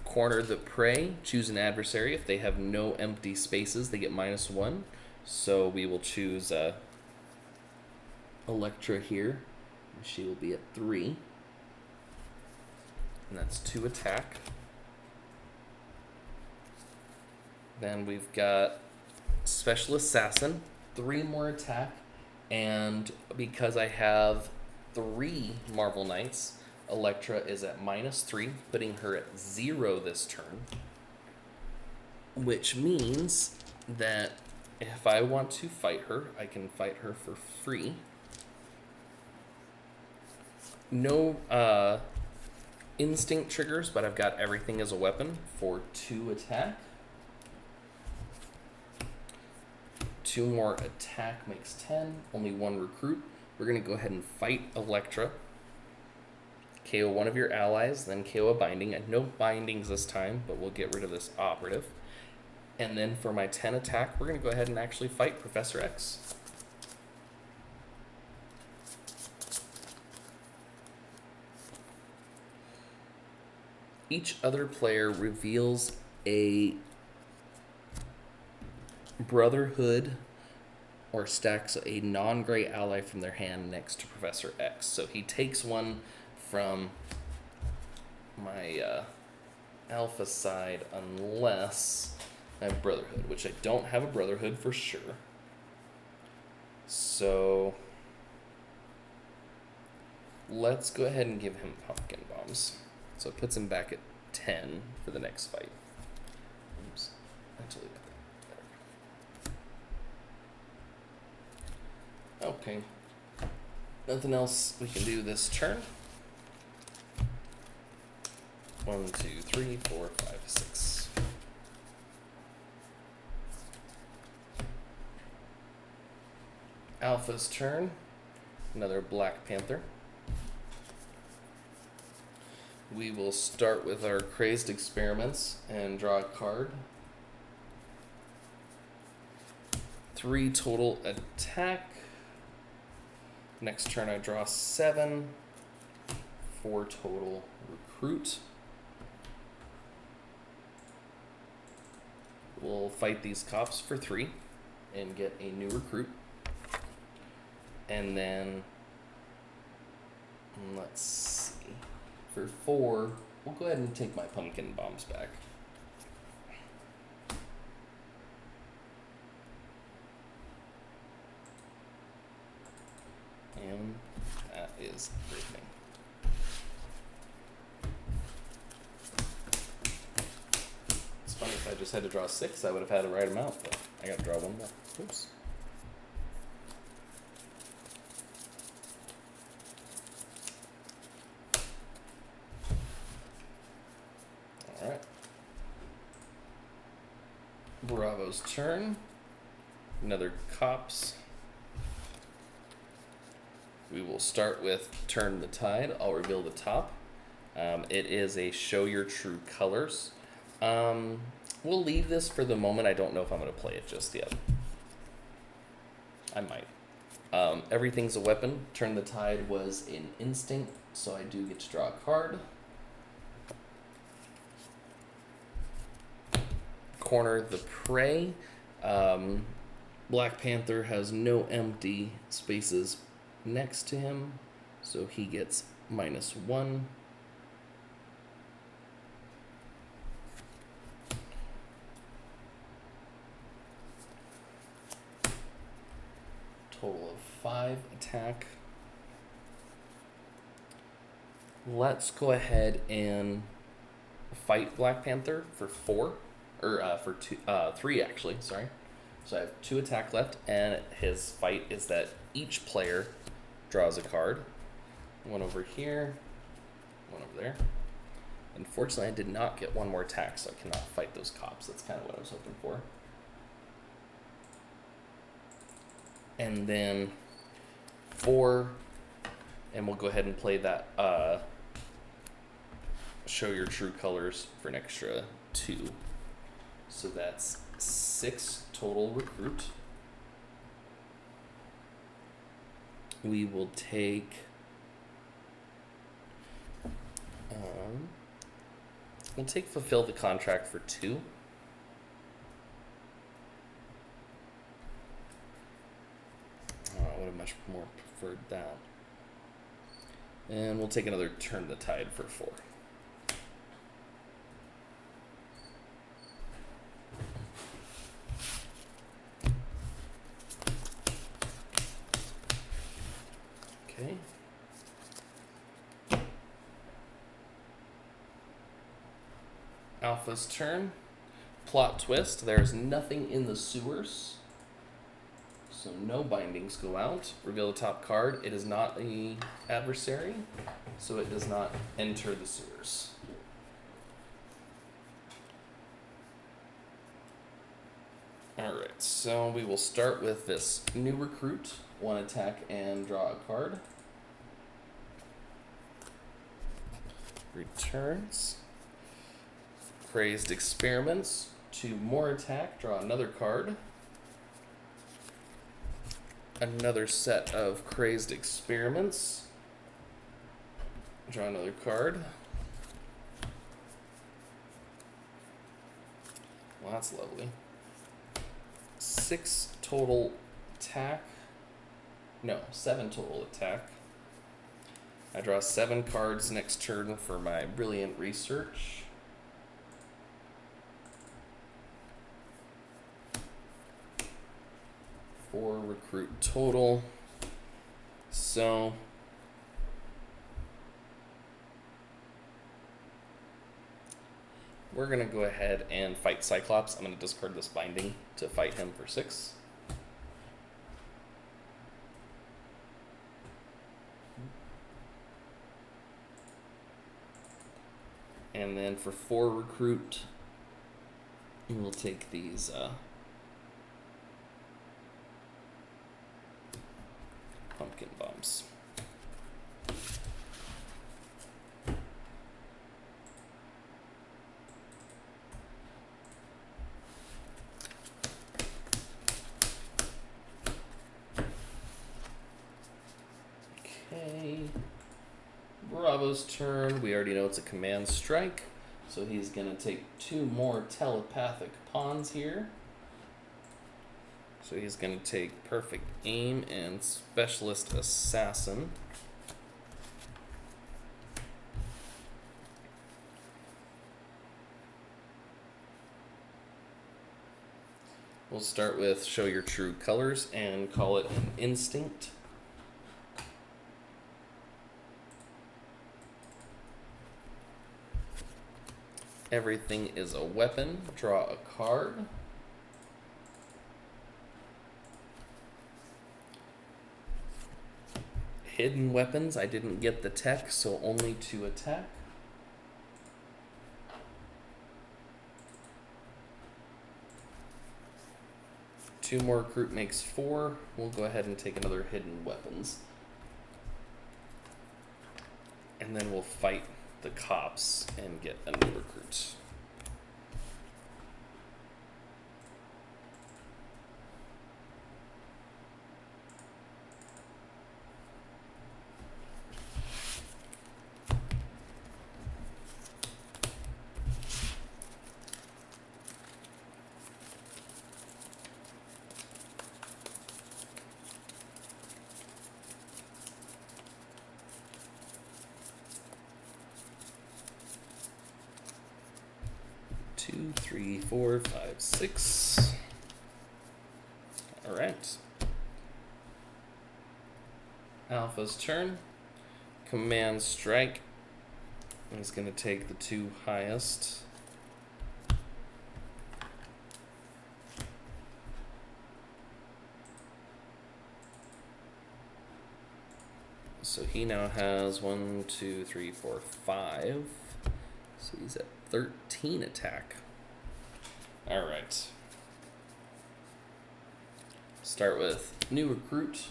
Corner the prey, choose an adversary. If they have no empty spaces, they get -1. So we will choose Electra here. She will be at 3. And that's 2 attack. Then we've got Special Assassin, 3 more attack. And because I have 3 Marvel Knights, Electra is at -3, putting her at 0 this turn. Which means that if I want to fight her, I can fight her for free. No instinct triggers, but I've got everything as a weapon for 2 attack. 2 more attack makes 10. Only 1 recruit. We're going to go ahead and fight Electra. KO one of your allies, then KO a binding. And no bindings this time, but we'll get rid of this operative. And then for my 10 attack, we're going to go ahead and actually fight Professor X. Each other player reveals a Brotherhood or stacks a non-gray ally from their hand next to Professor X. So he takes one from my alpha side unless I have Brotherhood, which I don't have a Brotherhood for sure. So let's go ahead and give him Pumpkin Bombs. So it puts him back at 10 for the next fight. Oops. Actually, okay. Nothing else we can do this turn. 1, 2, 3, 4, 5, 6. Alpha's turn. Another Black Panther. We will start with our Crazed Experiments and draw a card. 3 total attack. Next turn I draw 7. 4 total recruit. We'll fight these cops for 3 and get a new recruit. And then, let's see. For 4, we'll go ahead and take my Pumpkin Bombs back. And that is everything. It's funny, if I just had to draw 6, I would have had the right amount, but I got to draw 1 more. Oops. Alright. Bravo's turn. Another Cops. We will start with Turn the Tide. I'll reveal the top. It is a Show Your True Colors. We'll leave this for the moment. I don't know if I'm going to play it just yet. I might. Everything's a weapon. Turn the Tide was an instinct, so I do get to draw a card. Corner the Prey. Black Panther has no empty spaces next to him, so he gets -1. Total of 5 attack. Let's go ahead and fight Black Panther for 4, or for 3 actually. Sorry. So I have 2 attack left, and his fight is that each player draws a card. One over here, one over there. Unfortunately, I did not get one more attack, so I cannot fight those cops. That's kind of what I was hoping for. And then 4, and we'll go ahead and play that show your true colors for an extra 2. So that's 6 total recruit. We will take we'll take fulfill the contract for 2. I would have much more preferred that. And we'll take another turn the tide for 4. Okay. Alpha's turn. Plot twist, there's nothing in the sewers. So no bindings go out. Reveal the top card. It is not an adversary, so it does not enter the sewers. Alright, so we will start with this new recruit. 1 attack and draw a card. Returns. Crazed Experiments. 2 more attack, draw another card. Another set of Crazed Experiments. Draw another card. Well, that's lovely. 6 total attack. No, 7 total attack. I draw 7 cards next turn for my Brilliant Research. Four recruit total. So we're gonna go ahead and fight Cyclops. I'm gonna discard this binding to fight him for 6. And then for 4 recruit, we'll take these pumpkin bombs. Okay. Bravo's turn. We already know it's a command strike, so he's going to take 2 more telepathic pawns here. So he's going to take Perfect Aim and Specialist Assassin. We'll start with Show Your True Colors and call it an Instinct. Everything is a weapon. Draw a card. Hidden weapons, I didn't get the tech, so only 2 attack. Two more recruit makes 4. We'll go ahead and take another hidden weapons. And then we'll fight the cops and get a new recruit. Two, 3, 4, 5, 6. All right. Alpha's turn. Command strike. He's going to take the 2 highest. So he now has 1, 2, 3, 4, 5. So he's at 13 attack. All right. Start with new recruit.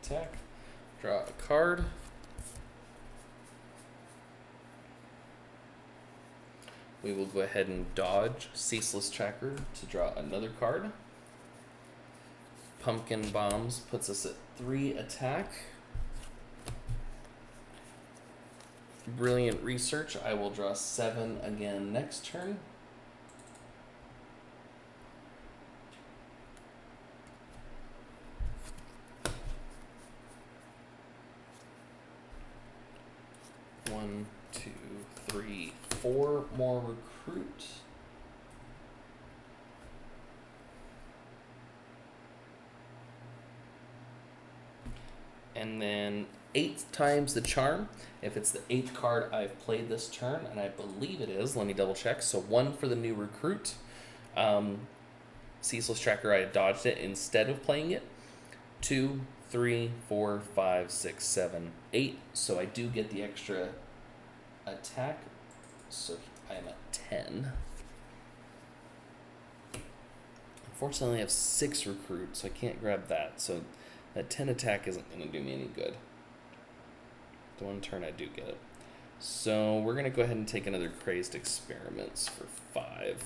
Attack. Draw a card. We will go ahead and dodge Ceaseless Tracker to draw another card. Pumpkin Bombs puts us at 3 attack. Brilliant Research, I will draw 7 again next turn. One, 2, 3, 4 more recruit. And then 8 times the charm. If it's the 8th card I've played this turn, and I believe it is, let me double check. So 1 for the new recruit. Ceaseless Tracker, I dodged it instead of playing it. 2, 3, 4, 5, 6, 7, 8. So I do get the extra attack. So I am at 10. Unfortunately, I have 6 recruits, so I can't grab that. So that 10 attack isn't going to do me any good. The 1 turn I do get it. So we're going to go ahead and take another Crazed Experiments for 5.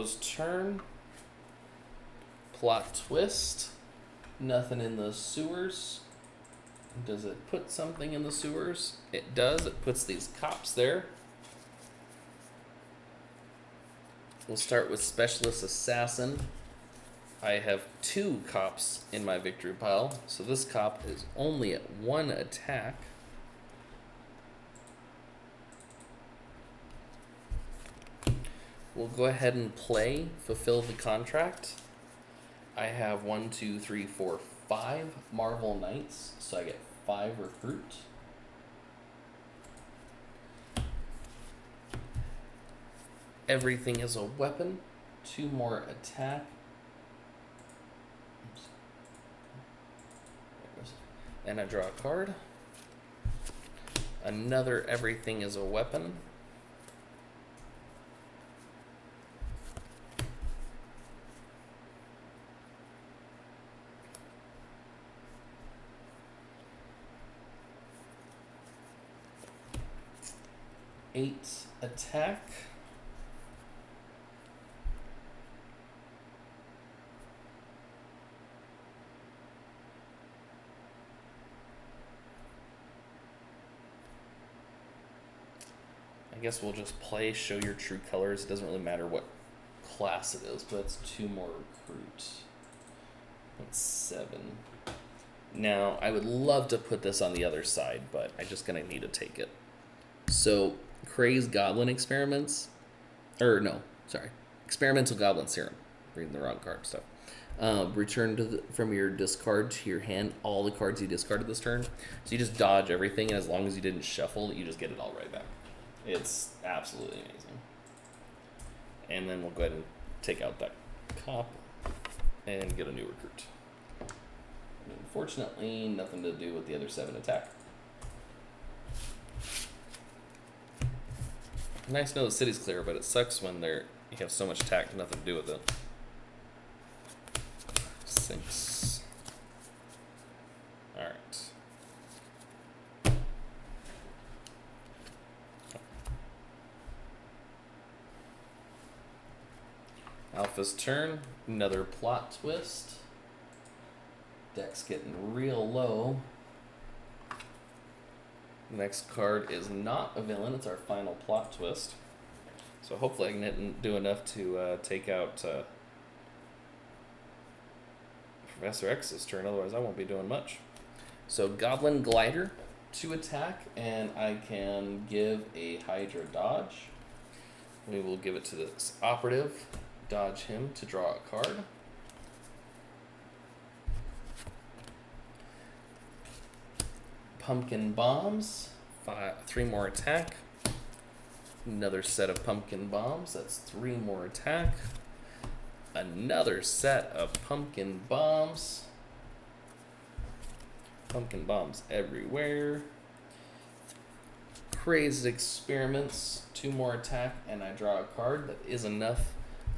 Bravo's turn. Plot twist. Nothing in the sewers. Does it put something in the sewers? It does. It puts these cops there. We'll start with Specialist Assassin. I have 2 cops in my victory pile, so this cop is only at 1 attack. We'll go ahead and play Fulfill the Contract. I have 1, 2, 3, 4, 5 Marvel Knights, so I get 5 recruit. Everything is a weapon. 2 more attack. Oops. And I draw a card. Another Everything is a Weapon. Eight attack. I guess we'll just play Show Your True Colors. It doesn't really matter what class it is, but it's 2 more recruit. That's 7. Now, I would love to put this on the other side, but I'm just going to need to take it. So, Crazed Goblin Experiments, Experimental Goblin Serum. Reading the wrong card stuff. Return from your discard to your hand all the cards you discarded this turn. So you just dodge everything, and as long as you didn't shuffle, you just get it all right back. It's absolutely amazing. And then we'll go ahead and take out that cop and get a new recruit. Unfortunately, nothing to do with the other 7 attack. Nice to know the city's clear, but it sucks when you have so much attack, nothing to do with it. 6. Alright. Alpha's turn. Another plot twist. Deck's getting real low. The next card is not a villain, it's our final plot twist. So hopefully I can do enough to take out Professor X's turn, otherwise I won't be doing much. So Goblin Glider, 2 attack, and I can give a Hydra dodge. We will give it to this operative, dodge him to draw a card. Pumpkin Bombs, 3 more attack. Another set of Pumpkin Bombs, that's 3 more attack. Another set of Pumpkin Bombs. Pumpkin Bombs everywhere. Crazed Experiments, 2 more attack, and I draw a card. That is enough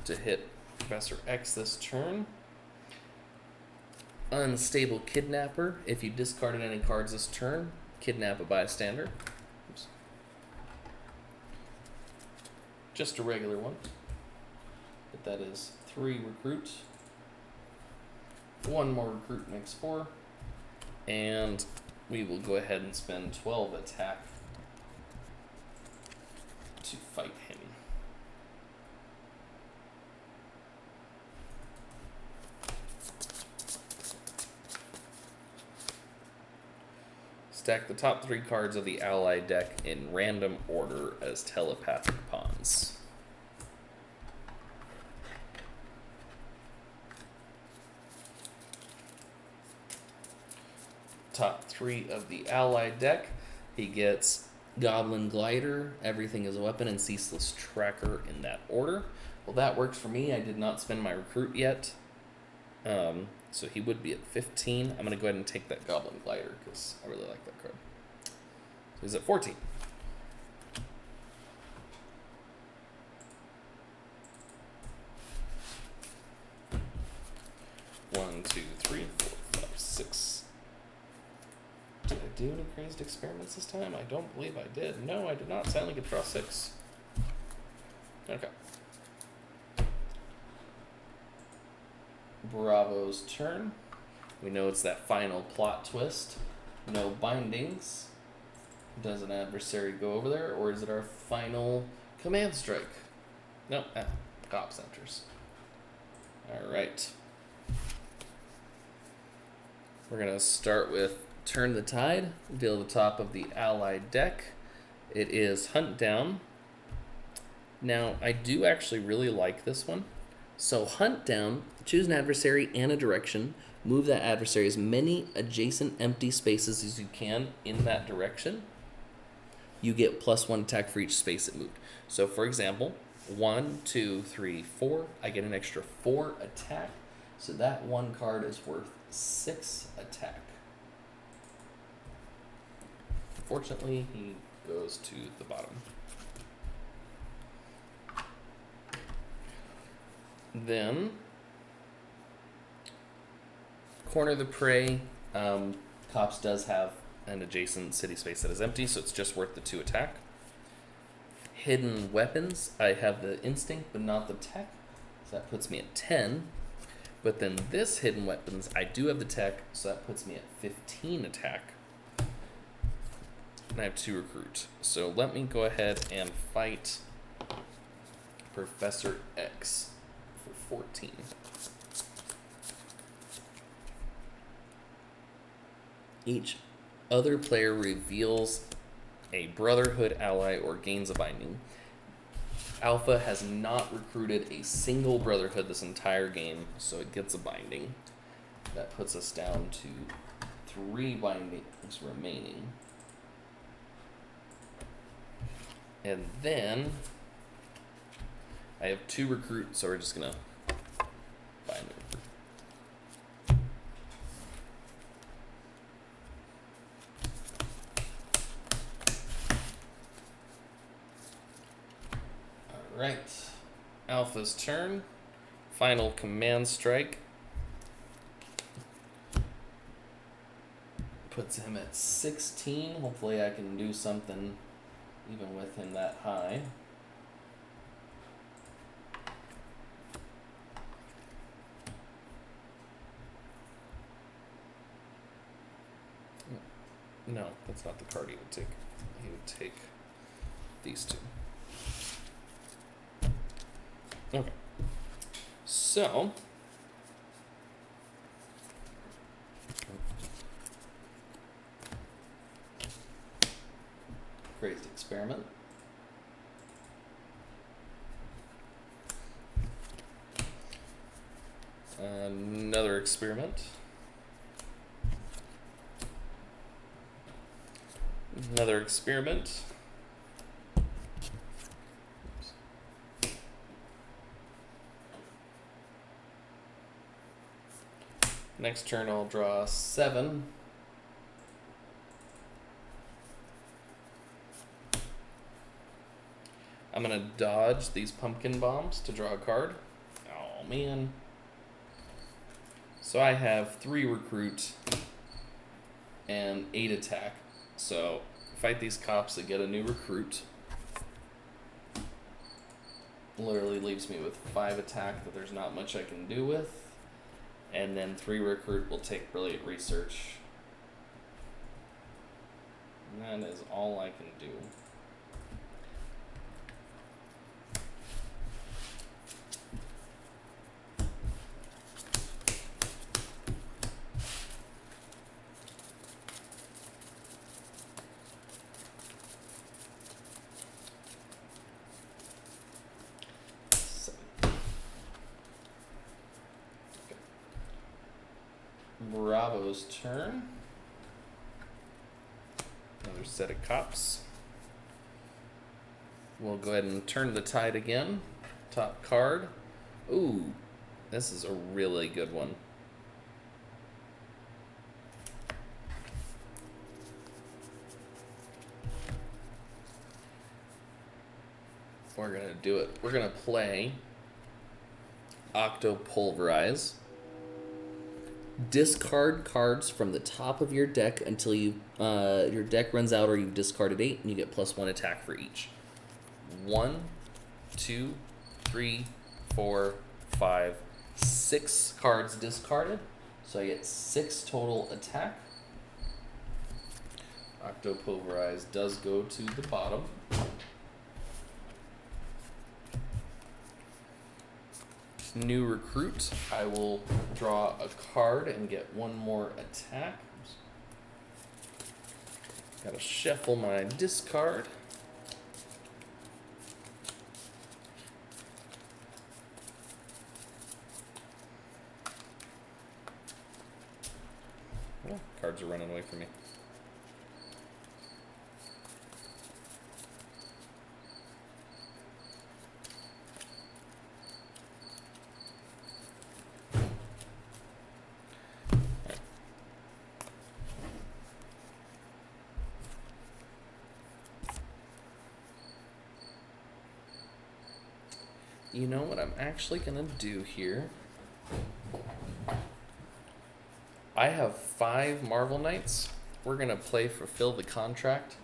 to hit Professor X this turn. Unstable Kidnapper. If you discarded any cards this turn, kidnap a bystander. Oops. Just a regular one. But that is 3 recruit. 1 more recruit makes 4. And we will go ahead and spend 12 attack to fight him. Stack the top 3 cards of the ally deck in random order as telepathic pawns. Top 3 of the ally deck, he gets Goblin Glider, Everything is a Weapon, and Ceaseless Tracker in that order. Well, that worked for me. I did not spend my recruit yet. So he would be at 15. I'm going to go ahead and take that Goblin Glider because I really like that card. So he's at 14. One, two, three, four, five, six. Did I do any Crazed Experiments this time? I don't believe I did. No, I did not. So I only could draw 6. Okay. Bravo's turn. We know it's that final plot twist. No bindings. Does an adversary go over there, or is it our final command strike? No, cop centers. Alright. We're going to start with Turn the Tide. Deal the top of the allied deck. It is Hunt Down. Now, I do actually really like this one. So Hunt Down, choose an adversary and a direction. Move that adversary as many adjacent empty spaces as you can in that direction. You get +1 attack for each space it moved. So for example, 1, 2, 3, 4. I get an extra 4 attack. So that 1 card is worth 6 attack. Fortunately, he goes to the bottom. Then, Corner the Prey. Cops does have an adjacent city space that is empty, so it's just worth the 2 attack. Hidden Weapons. I have the instinct, but not the tech, so that puts me at 10. But then this Hidden Weapons, I do have the tech, so that puts me at 15 attack. And I have 2 recruit. So let me go ahead and fight Professor X. 14. Each other player reveals a Brotherhood ally or gains a binding. Alpha has not recruited a single Brotherhood this entire game, so it gets a binding. That puts us down to 3 bindings remaining. And then I have 2 recruits, so we're just gonna bind them. Alright. Alpha's turn. Final command strike. Puts him at 16. Hopefully I can do something even with him that high. No, that's not the card he would take. He would take these two. Okay. So, crazed experiment. Another experiment. Another experiment. Next turn I'll draw 7. I'm going to dodge these pumpkin bombs to draw a card. Oh, man. So I have 3 recruit and 8 attack. So fight these cops that get a new recruit. Literally leaves me with 5 attack that there's not much I can do with. And then 3 recruit will take brilliant research. And that is all I can do. Bravo's turn. Another set of cops. We'll go ahead and turn the tide again. Top card. Ooh, this is a really good one. We're going to do it. We're going to play Octopulverize. Discard cards from the top of your deck until your deck runs out or you've discarded 8, and you get +1 attack for each. 1, 2, 3, 4, 5, 6 cards discarded, so I get 6 total attack. Octopulverize does go to the bottom. New recruit. I will draw a card and get 1 more attack. Gotta shuffle my discard. Oh, cards are running away from me. You know what I'm actually going to do here? I have 5 Marvel Knights. We're going to play Fulfill the Contract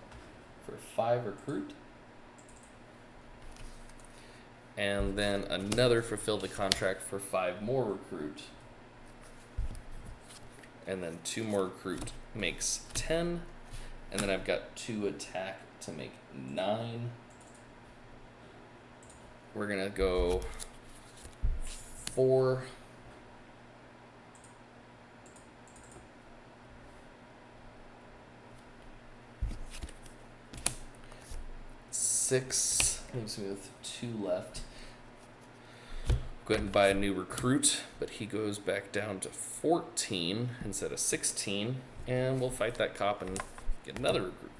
for 5 recruit. And then another Fulfill the Contract for 5 more recruit. And then 2 more recruit makes 10. And then I've got 2 attack to make 9. We're going to go 4. Six. Leaves me with 2 left. Go ahead and buy a new recruit, but he goes back down to 14 instead of 16. And we'll fight that cop and get another recruit.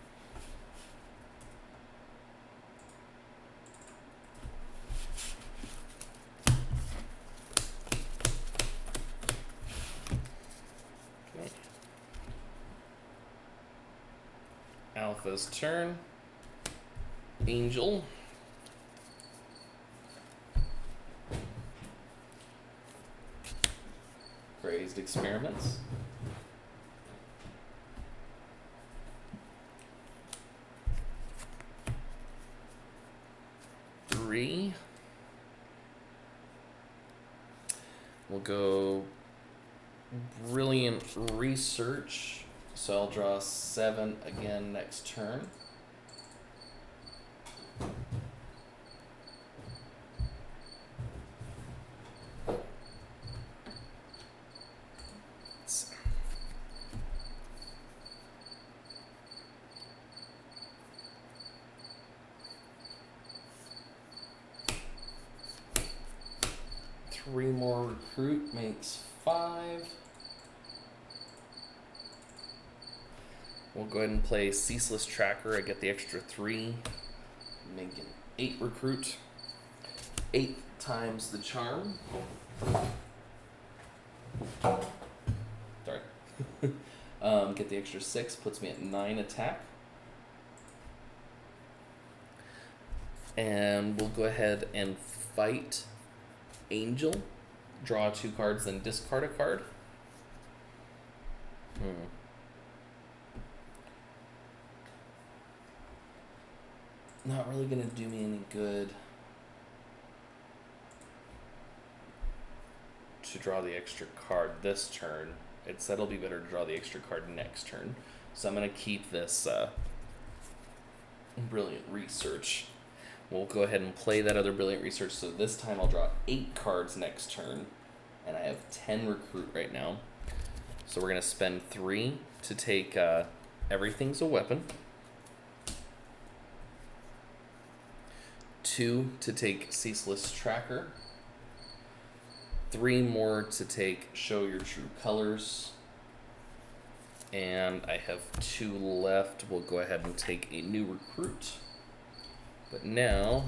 Alpha's turn. Angel. Crazed experiments. Three. We'll go brilliant research. So I'll draw 7 again next turn. Three more recruit makes 5. We'll go ahead and play Ceaseless Tracker. I get the extra 3, make an 8 recruit. 8 times the charm. Sorry. Get the extra 6, puts me at 9 attack. And we'll go ahead and fight Angel. Draw 2 cards, then discard a card. Not really gonna do me any good to draw the extra card this turn. It said it'll be better to draw the extra card next turn. So I'm gonna keep this Brilliant Research. We'll go ahead and play that other Brilliant Research. So this time I'll draw 8 cards next turn. And I have 10 recruit right now. So we're gonna spend 3 to take Everything's a Weapon. 2 to take Ceaseless Tracker. 3 more to take Show Your True Colors. And I have 2 left. We'll go ahead and take a new recruit. But now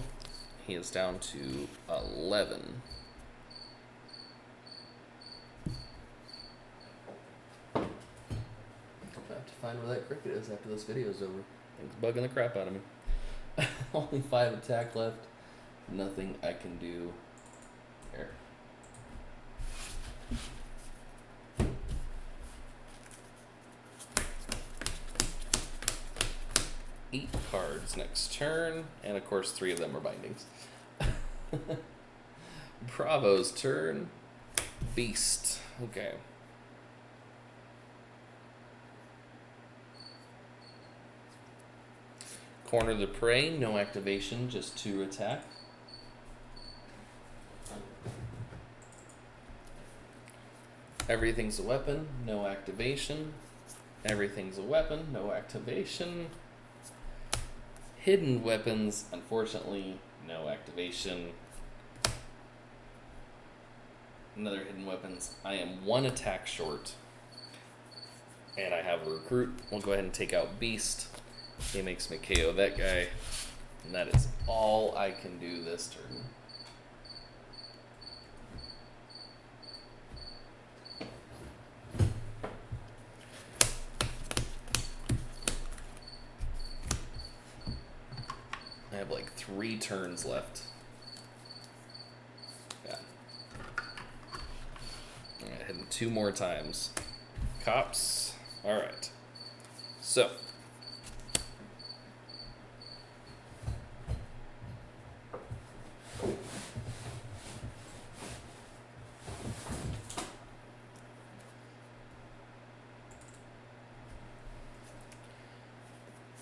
he is down to 11. I'll have to find where that cricket is after this video is over. It's bugging the crap out of me. Only 5 attack left. Nothing I can do there. Eight cards next turn, and of course 3 of them are bindings. Bravo's turn. Beast. Okay. Corner the Prey, no activation, just 2 attack. Everything's a Weapon, no activation. Everything's a Weapon, no activation. Hidden Weapons, unfortunately, no activation. Another Hidden Weapons. I am 1 attack short. And I have a recruit. We'll go ahead and take out Beast. He makes me KO that guy. And that is all I can do this turn. I have like 3 turns left. Yeah. I'm gonna hit him 2 more times. Cops. Alright. So.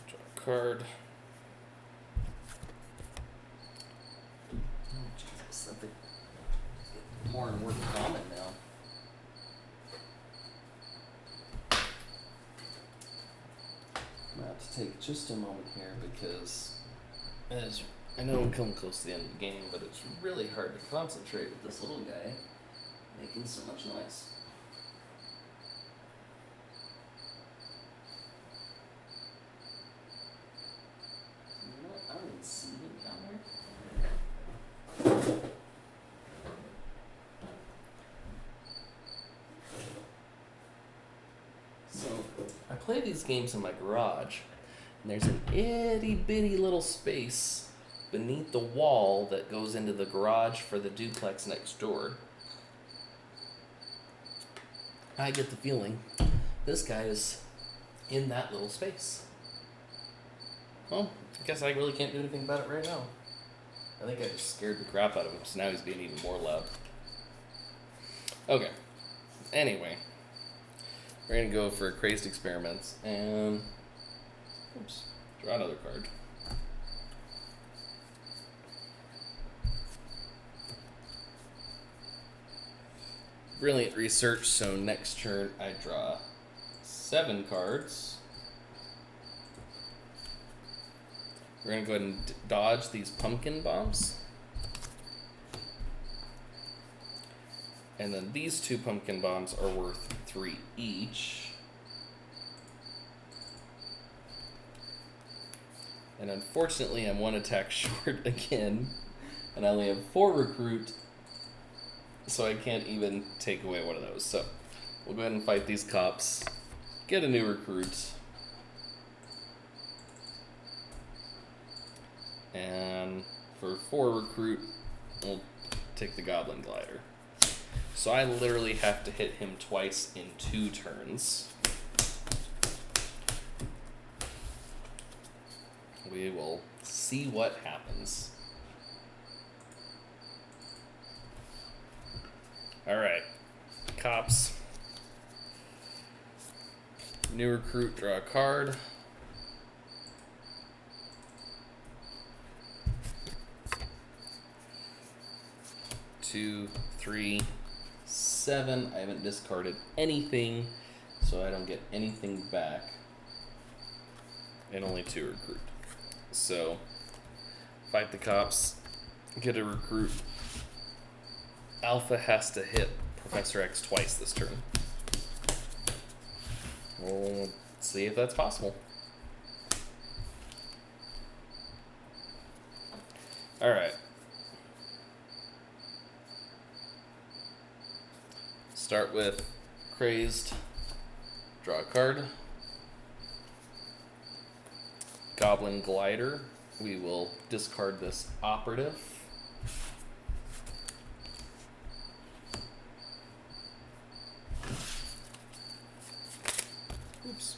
Draw a card. More and more common now. I'm gonna have to take just a moment here because as I know I'm coming close to the end of the game, but it's really hard to concentrate with this little guy making so much noise. You know what? I don't even see him down there. I play these games in my garage, and there's an itty bitty little space beneath the wall that goes into the garage for the duplex next door. I get the feeling this guy is in that little space. Well, I guess I really can't do anything about it right now. I think I just scared the crap out of him, so now he's being even more loud. Okay. Anyway. We're going to go for Crazed Experiments and... Oops. Draw another card. Brilliant Research, so next turn I draw 7 cards. We're going to go ahead and dodge these Pumpkin Bombs. And then these 2 Pumpkin Bombs are worth 3 each. And unfortunately, I'm 1 attack short again. And I only have 4 recruit. So I can't even take away one of those. So we'll go ahead and fight these cops. Get a new recruit. And for 4 recruit, we'll take the Goblin Glider. So I literally have to hit him twice in 2 turns. We will see what happens. Alright. Cops. New recruit, draw a card. Two, 3, 7. I haven't discarded anything, so I don't get anything back. And only 2 recruit. So, fight the cops, get a recruit. Alpha has to hit Professor X twice this turn. We'll see if that's possible. Alright. Start with Crazed. Draw a card. Goblin Glider. We will discard this operative. Oops.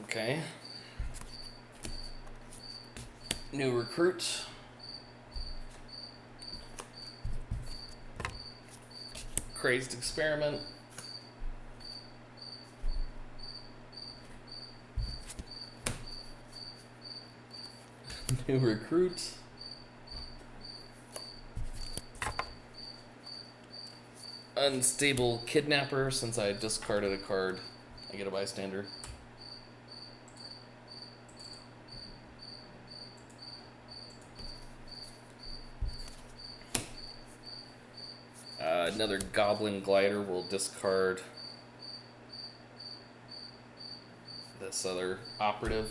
Okay. New recruit. Crazed Experiment. New recruit. Unstable Kidnapper. Since I discarded a card, I get a bystander. Another Goblin Glider will discard this other operative.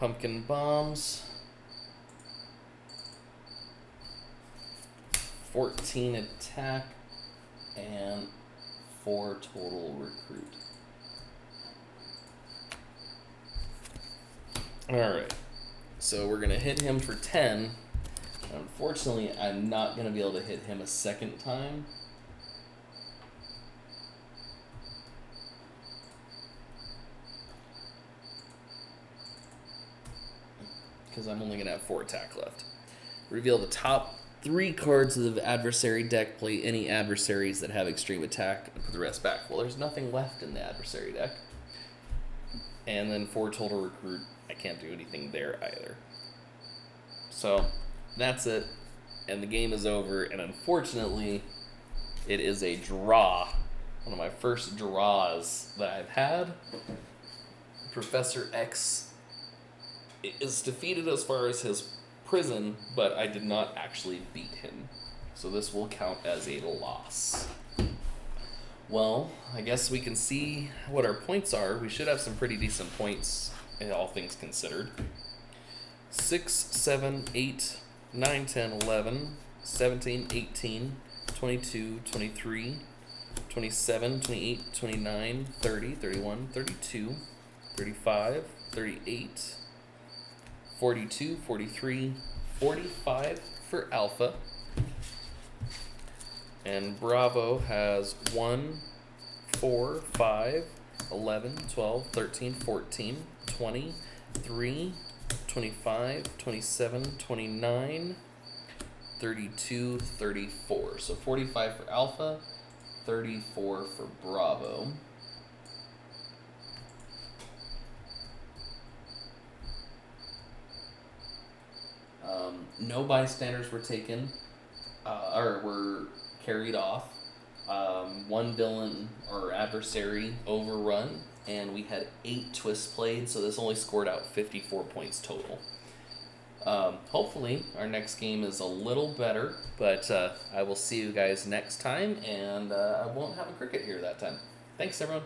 Pumpkin Bombs. 14 attack. And 4 total recruit. Alright. So we're going to hit him for 10. Unfortunately, I'm not going to be able to hit him a second time. Because I'm only going to have 4 attack left. Reveal the top 3 cards of the adversary deck, play any adversaries that have extreme attack, and put the rest back. Well, there's nothing left in the adversary deck. And then 4 total recruit. I can't do anything there either. So, that's it. And the game is over, and unfortunately, it is a draw. One of my first draws that I've had. Professor X is defeated as far as his prison, but I did not actually beat him. So this will count as a loss. Well, I guess we can see what our points are. We should have some pretty decent points, all things considered. 6, 7, 8, 9, 10, 11, 17, 18, 22, 23, 27, 28, 29, 30, 31, 32, 35, 38, 42, 43, 45 for Alpha. And Bravo has 1, 4, 5, 11, 12, 13, 14, 20, 3, 25, 27, 29, 32, 34. So 45 for Alpha, 34 for Bravo. No bystanders were taken, or were carried off. One villain or adversary overrun, and we had 8 twists played, so this only scored out 54 points total. Hopefully our next game is a little better, but I will see you guys next time, and I won't have a cricket here that time. Thanks, everyone.